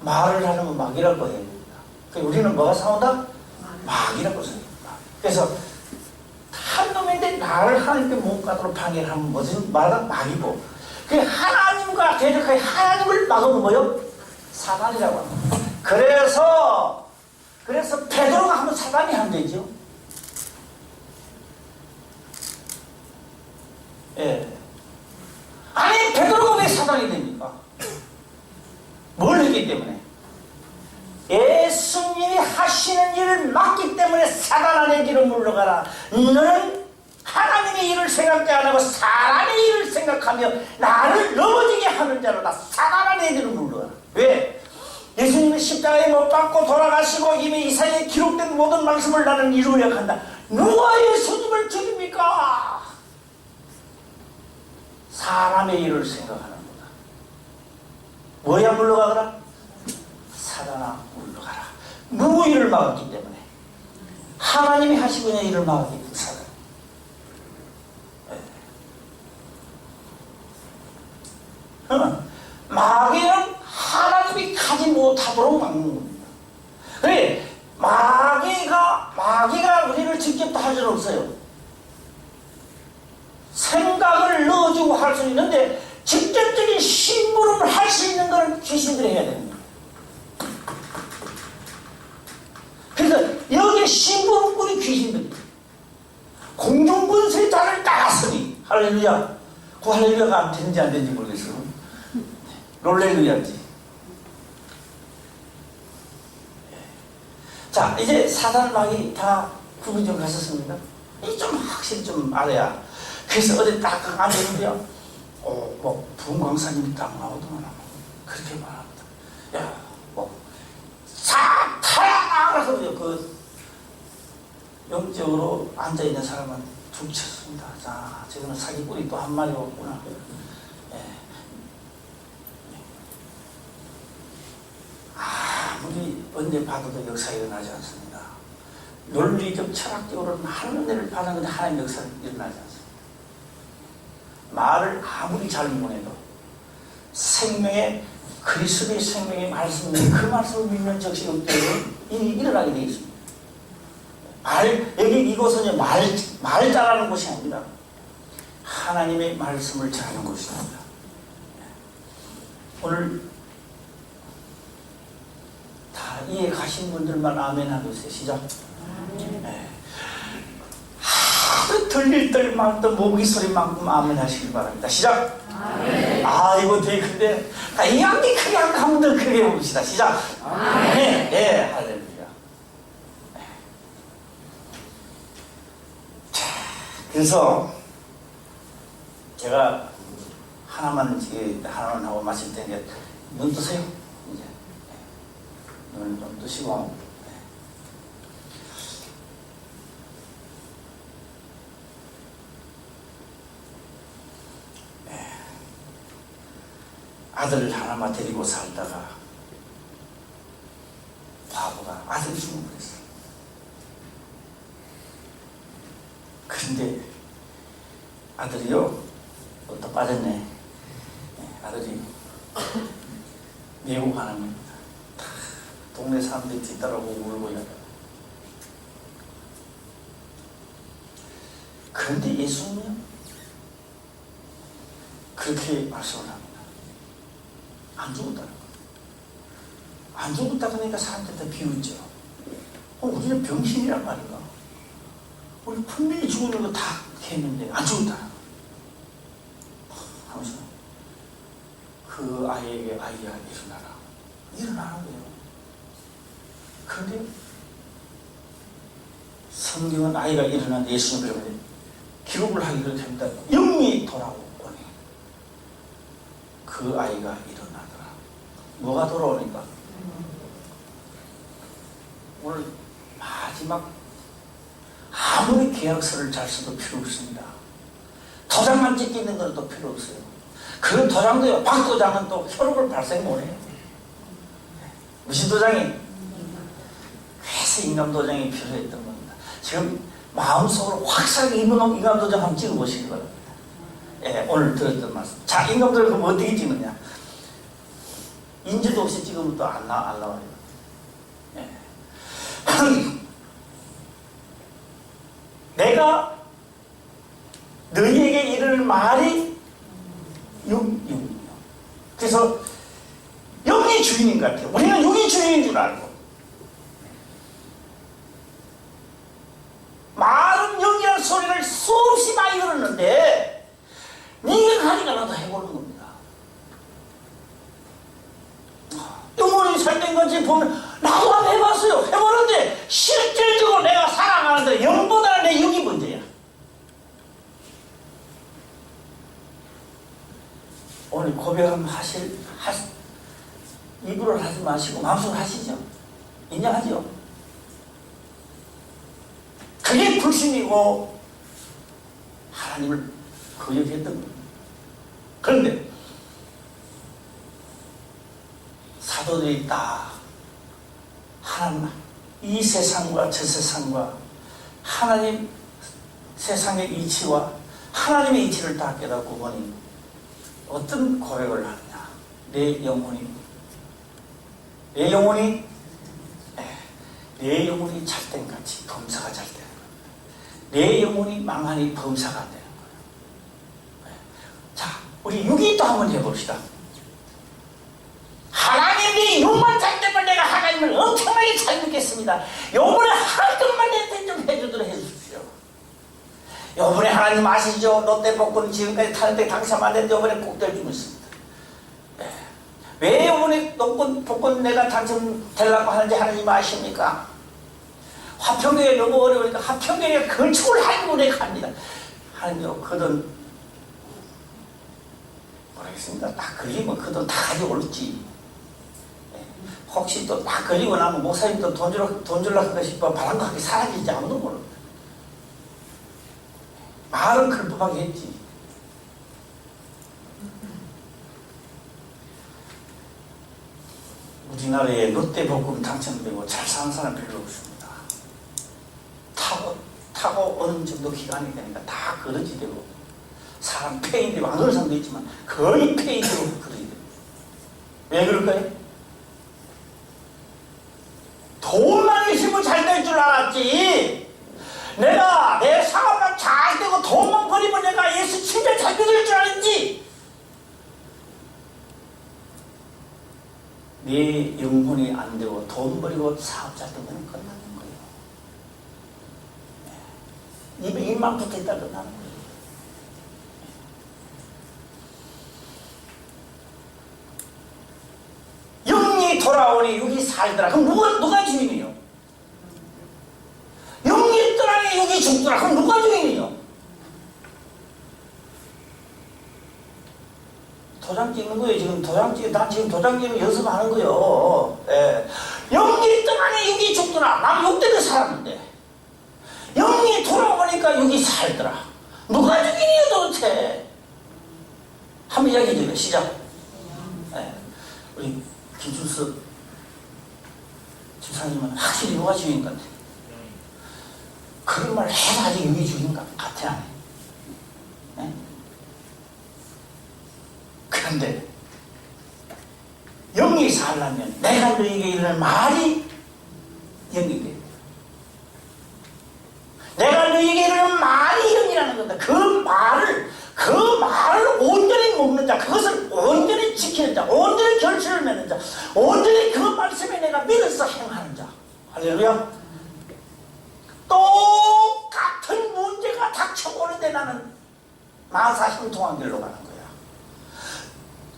말을 하는 건 마귀라고 해야 됩니다. 우리는 뭐가 싸운다? 마귀라고 생각합니다. 그래서 한 놈인데 나를 하나님께 못 가도록 방해를 하면 무슨 말다? 마귀고. 그 하나님과 대적하여 하나님을 막으면 뭐요? 사단이라고 합니다. 그래서 베드로가 하면 사단이 하면 되죠. 아니 베드로가 왜 사단이 됩니까? 뭘 했기 때문에? 예수님이 하시는 일을 막기 때문에 사단 안의 길을 물러가라. 너는 하나님의 일을 생각지 안 하고 사람의 일을 생각하며 나를 넘어지게 하는 자로다. 사단 안의 길을 물러가라. 왜? 예수님이 십자가에 못 박고 돌아가시고 이미 이사야에 기록된 모든 말씀을 나는 이루려 한다. 누가 예수님을 죽입니까? 사람의 일을 생각하는 거다. 뭐야 물러가거라? 사단아 물러가라. 누구 일을 막았기 때문에? 하나님이 하시고자 일을 막았기 때문에 사단. 마귀는 하나님이 가지 못하도록 막는 겁니다. 그래 마귀가 우리를 직접 다 할 수는 없어요. 생각을 넣어주고 할 수 있는데 직접적인 심부름을 할 수 있는 걸 귀신들이 해야 됩니다. 그래서 여기에 심부름꾼이 귀신들이 공중분쇄 자를 따랐으니 할렐루야. 그 할렐루야가 안 되는지 안 되는지 모르겠어. 롤렐루야지. 자, 이제 사단 마귀 다 구분 좀 가셨습니다. 이 좀 확실히 좀 알아야. 그래서 어디 딱 앉았는데요. 뭐 부흥광사님이 딱 나오더만 그렇게 말합니다. 야, 뭐 사탄아! 그래서 영적으로 앉아있는 사람은 툭 쳤습니다. 자, 저거는 사기꾼이 또 한 마리 왔구나. 예. 아무리 은혜 받아도 역사가 일어나지 않습니다. 논리적, 철학적으로는 하나님 은혜를 받았는데 하나님 역사는 일어나지 않습니다. 말을 아무리 잘 못해도 생명의 그리스도의 생명의 말씀이 그 말씀을 믿는 적시 없대는 이미 일어나게 되어 있습니다. 여기 이곳은 말 잘하는 곳이 아니라 하나님의 말씀을 전하는 곳입니다. 오늘 다 이해 가신 분들만 아멘 하고 있어요. 시작. 네. 하도 들릴 때만큼 모기 소리만큼 아멘 하시길 바랍니다. 시작. 이거 되게 큰데 이야기 크게 한 분들 크게 해봅시다. 시작. 네, 네, 할렐루야. 자, 그래서 제가 하나만 하고 마칠 텐데 눈 뜨세요. 이제 눈을 좀 뜨시고. 아들을 하나만 데리고 살다가 바보가 아들이 죽어버렸어요. 그런데 아들이요, 또 빠졌네. 아들이 미국 가는 겁니다. 동네 사람들이 뒤따라오고 울고 이러다가. 그런데 예수님은 그렇게 말씀을 합니다. 안 죽었다는 거예요. 안 죽었다 그러니까 사람들한테 비웃죠. 우리는 병신이란 말인가? 우리 분명히 죽는 거 다 했는데 안 죽었다는 거예요. 하면서 그 아이에게 아이야 일어나라. 거예요. 그런데 성경은 아이가 일어났는데 예수님을 그러는데 기록을 하기 그렇게 합니다. 영이 돌아오니 그 아이가 일어나더라. 뭐가 돌아오니까? 오늘 마지막 아무리 계약서를 잘 써도 필요 없습니다. 도장만 찍혀 있는 건 또 필요 없어요. 그 도장도요, 박 도장은 또 혈육을 발생 못해요. 무슨 도장이? 그래서 인감 도장이 필요했던 겁니다. 지금 마음속으로 확실하게 인감 도장 한번 찍어보시기 바랍니다. 예, 오늘 들었던 말씀. 자, 인감도를 그럼 어떻게 찍느냐? 인지도 없이 찍으면 또 안 나와요. 예. 내가 너희에게 이를 말이 육이요. 그래서 영이 주인인 것 같아요. 우리는 육이 주인인 줄 알고. 말은 영이라는 소리를 수없이 많이 들었는데 네가 가니까 나도 해보는 겁니다. 영혼이 살된 건지 보면 나도 한번 해봤어요. 해보는데 실질적으로 내가 살아가는데 영보다는 내 영이 문제야. 오늘 고백하면 입으로 하지 마시고 마음속으로 하시죠. 인정하죠. 그게 불신이고 하나님을 거역했던 겁니다. 그런데 사도들이 다 하나님, 이 세상과 저 세상과 하나님 세상의 이치와 하나님의 이치를 다 깨닫고 보니 어떤 고백을 하느냐? 내 영혼이 잘된 같이 범사가 잘 되는 거예요. 내 영혼이 망하니 범사가 안 되는 거예요. 자, 우리 육이 또 한번 해봅시다. 하나님이 육만 잘 되면 내가 하나님을 엄청나게 잘 믿겠습니다. 요번에 할 것만 좀 해주도록 해주십시오. 요번에 하나님 아시죠? 롯데복권 지금까지 타는데 당첨 안 됐는데 요번에 꼭 될줄 믿습니다. 네. 왜 요번에 복권 내가 당첨되려고 하는지 하나님 아십니까? 화평교회 너무 어려우니까 화평교회에 건축을 하려고 내가 합니다. 하나님요, 그 돈 모르겠습니다. 딱 걸리면 그 돈 다 가져올지. 혹시 또 딱 걸리고 나면 목사님도 돈 주려고 싶어 바람과 함께 사라질지 아무도 모릅니다. 말은 글법하게 했지. 우리나라에 롯데복권 당첨되고 잘 사는 사람 별로 없습니다. 타고 어느 정도 기간이 되니까 다 그러지 되고, 사람 폐인되고 안 그런 사람도 있지만 거의 폐인되고 그러지 되고. 왜 그럴까요? 돈만 있으면 잘 될 줄 알았지. 내가 내 사업만 잘 되고 돈만 버리면 내가 예수 진짜 잘 믿을 줄 알았지. 내 영혼이 안 되고 돈 버리고 사업 잘 되면 끝나는 거예요. 입에 입만 붙어있다 끝나는 거예요. 영이 돌아오니 육이 살더라. 그럼 누가 주인이요? 영이 떠나니 육이 죽더라. 그럼 누가 주인이요? 도장 찍는 거예요. 지금 나 지금 도장 찍는 연습하는 거예요. 예. 영이 떠나니 육이 죽더라. 난 육 때문에 살았는데 영이 돌아오니까 육이 살더라. 누가 주인이요 도대체? 한번 이야기해 줘요. 시작. 예. 우리 김준섭 집사님은 확실히 누가 주인 것 같아. 그런 말 해서 아직 육이 주인 것 같아 안 해? 예? 그런데 영이 살려면 내가 너에게 이르는 말이 영이 돼. 내가 너에게 이르는 말이 영이라는 건데 그 말을 온전히 먹는 자, 그것을 온전히 지키는 자, 온전히 결실을 맺는 자, 온전히 그 말씀에 내가 믿어서 행하는 자. 할렐루야. 똑같은 문제가 닥쳐오는데 나는 만사형통한 길로 가는 거야.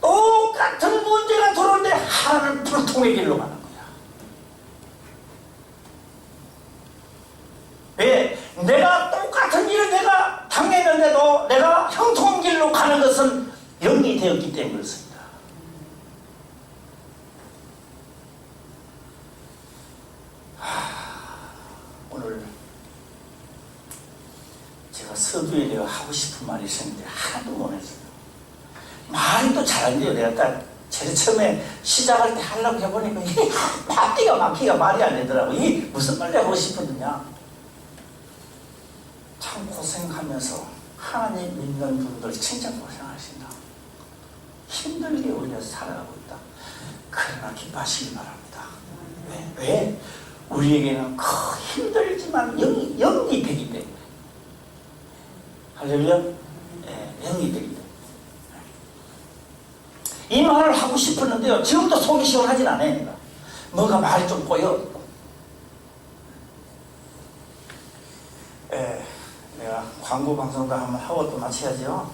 똑같은 문제가 들어오는데 하나는 불통의 길로 가는 거야. 왜? 내가 똑같은 일을 내가 당했는데도 내가 형통한 길로 가는 것은 영이 되었기 때문에 그렇습니다. 오늘 제가 서두에 내가 하고 싶은 말이 있었는데 하나도 못 했어요. 말이 또 잘 안 돼요. 내가 딱 제일 처음에 시작할 때 하려고 해보니까 이게 앞뒤가 막히가 말이 안 되더라고. 이 무슨 말 하고 싶었느냐. 참 고생하면서 하나님 믿는 분들 진짜 고생하신다. 힘들게 우리가 살아가고 있다. 그러나 기뻐하시기 바랍니다. 왜? 우리에게는 힘들지만 영이 되기 때문에. 할렐루야? 영이 되기 때문에. 이 말을 하고 싶었는데요. 지금도 속이 시원하진 않아요. 내가. 뭔가 말이 좀 꼬여. 내가 광고 방송도 한번 하고 또 마쳐야죠.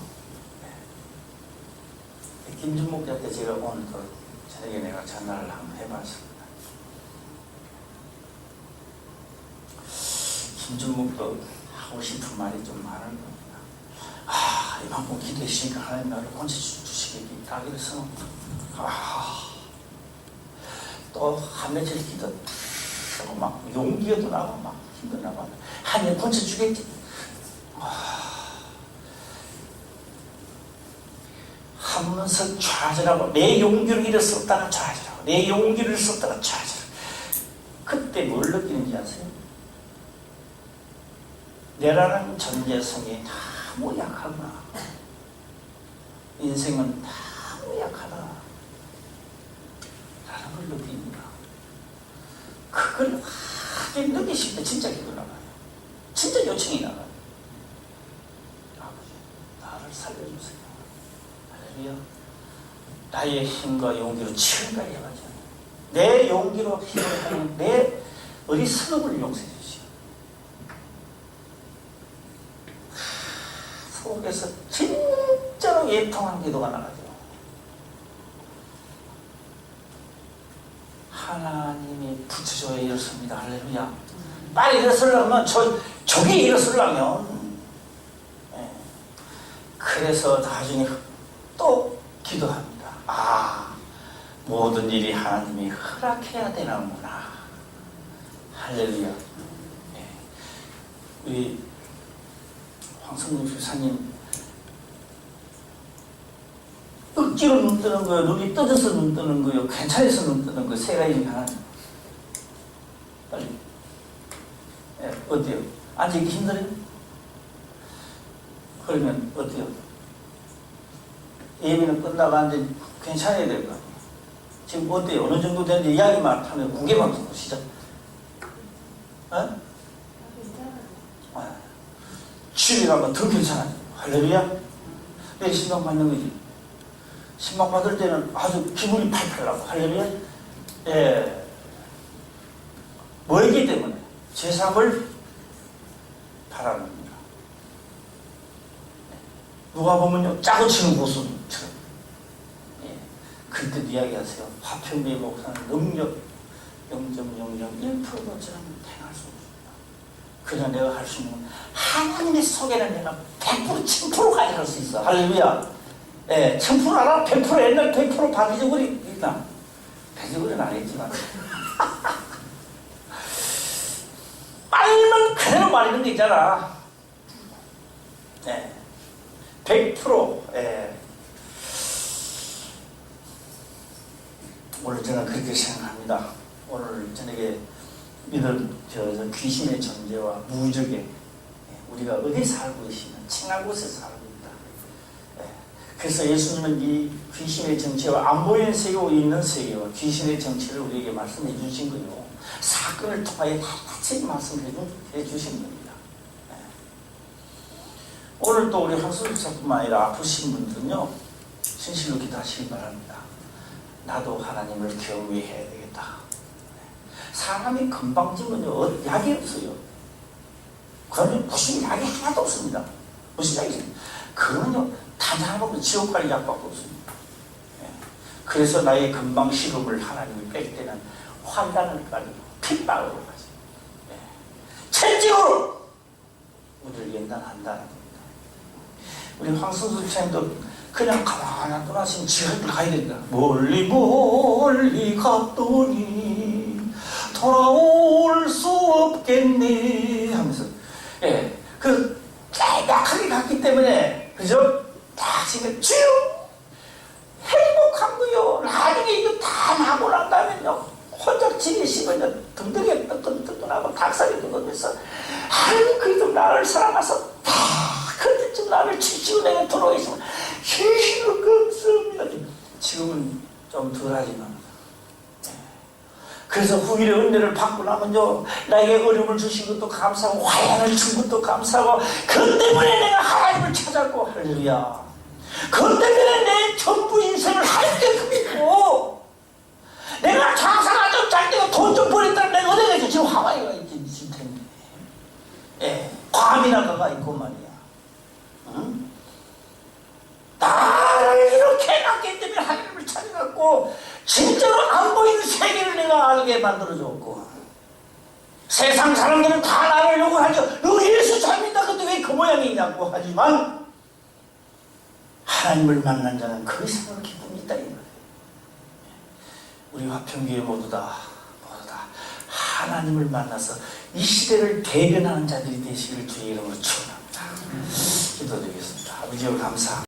김준 목사한테 제가 오늘 또 저녁에 내가 전화를 한번 해봤습니다. 김준 목도 하고 싶은 말이 좀 많은 겁니다. 이 방송 기도해 주시니까 하나님 나를 건져 주시겠다. 그래서 또 한 며칠 기도 하고 막 용기가 또 나고 막 힘도 나고 하나님 건져 주겠지. 하면서 좌절하고 내 용기를 잃었었다가 좌절하고 내 용기를 잃었었다가 좌절. 그때 뭘 느끼는지 아세요? 내라는 존재성이 너무 약하구나. 인생은 너무 약하다 라는 걸 느낍니다. 그걸 확 느끼실 때 진짜 기도 나가요. 진짜 요청이 나가요. 아버지 나를 살려주세요. 할렐루야. 나의 힘과 용기로 지금까지 해가지 않아요. 내 용기로 힘을 하는 내 어리석음을 용서해 주시오. 속에서 진짜로 예통한 기도가 나가죠. 하나님이 부처조에 이렇습니다. 할렐루야. 빨리 일어서려면 저게 일어서려면 그래서 나중에 또 기도합니다. 모든 일이 하나님이 허락해야 되는구나. 할렐루야. 우리 황성국 집사님 억지로 눈 뜨는 거요, 눈이 떠져서 눈 뜨는 거요, 괜찮아서 눈 뜨는 거요, 세 가지 중에 하나죠. 빨리. 예, 어때요? 앉아있기 힘들어요? 그러면 어때요? 예비는 끝나고 앉아 괜찮아야 될 거 아니에요? 지금 어때요? 어느 정도 되는지 이야기만 하면 공개만 해보시죠. 어? 치료를 하면 더 괜찮아요. 할렐루야? 내 신방 받는 거지. 신방 받을 때는 아주 기분이 팔팔 나고, 할렐루야? 예. 뭐이기 때문에? 제3을 바라는 겁니다. 누가 보면요, 짜고 치는 고수처럼. 예. 그때 이야기하세요. 화평리 목사는 능력 0.001%도 저는 행할 수 없습니다. 그냥 내가 할 수 있는 하나님의 속에는 내가 100% 1000% 가져갈 수 있어. 할렐루야. 예, 1000% 알아? 100% 옛날 100% 바기저고리 있나? 바기저고리는 아니지만 말만 그대로 말하는 게 있잖아. 예, 100%. 예. 오늘 저는 그렇게 생각합니다. 오늘 저녁에 믿을 귀신의 존재와 무적에 우리가 어디 살고 있으면 칭한 곳에 살고 있다. 그래서 예수님은 이 귀신의 정체와 안 보이는 세계와 있는 세계와 귀신의 정체를 우리에게 말씀해 주신 거요. 사건을 통하여 같이 말씀해 주신 겁니다. 오늘 또 우리 황수집사뿐만 아니라 아프신 분들은요, 진실로 기도하시기 바랍니다. 나도 하나님을 경외해야 되겠다. 사람이 건방지면요, 약이 없어요. 그러면 무슨 약이 하나도 없습니다. 무슨 약이 있습니까? 그거는요, 단단하고 지옥 갈 약밖에 없습니다. 그래서 나의 건방 시름을 하나님이 뺄 때는 환란을 가지고 핍박으로 가지. 천직으로 우리를 연단한다는 겁니다. 우리 황선수 집사님도 그냥 가만히 떠나시면 지옥을 가야 된다. 멀리 멀리 갔더니 돌아올 수 없겠네 하면서, 예, 그 약하게 갔기 때문에, 그죠? 다 지금 쭉 행복한 거요. 나중에 이거 다 나고 난 다음에요, 혼자 집에 있으면 등등에 뜨끈뜨끈하고 닭살이 돋으면서, 아유, 그래도 나를 사랑해서 다 그때쯤 나를 치치고 내가 돌아가 있으면 힘을 끊습니다. 지금은 좀 덜하지만, 그래서 후일의 은혜를 받고 나면요, 나에게 어려움을 주신 것도 감사하고 환난을 준 것도 감사하고, 그 때문에 내가 하나님을 찾았고, 할렐루야. 그 때문에 내 전부 인생을 하나님께 드리고, 내가 장사가 좀 잘 되고 돈 좀 벌었다면 내가 어디 가있지? 지금 하와이에 가 있지, 미친 텐데. 예, 괌이나 가 있고 말이야. 응? 나를 이렇게 해놨기 때문에 하나님을 찾아갖고, 진짜로 안 보이는 세계를 내가 알게 만들어줬고, 세상 사람들은 다 나를 욕을하죠. 너 예수 잘 믿다 근데 왜 그 모양이냐고 하지만, 하나님을 만난 자는 그 이상으로 기쁨이 있다 이 말이에요. 우리 화평교회 모두 다 하나님을 만나서 이 시대를 대변하는 자들이 되시기를 주의 이름으로 축원합니다. 기도드리겠습니다. 아버지여 감사합니다.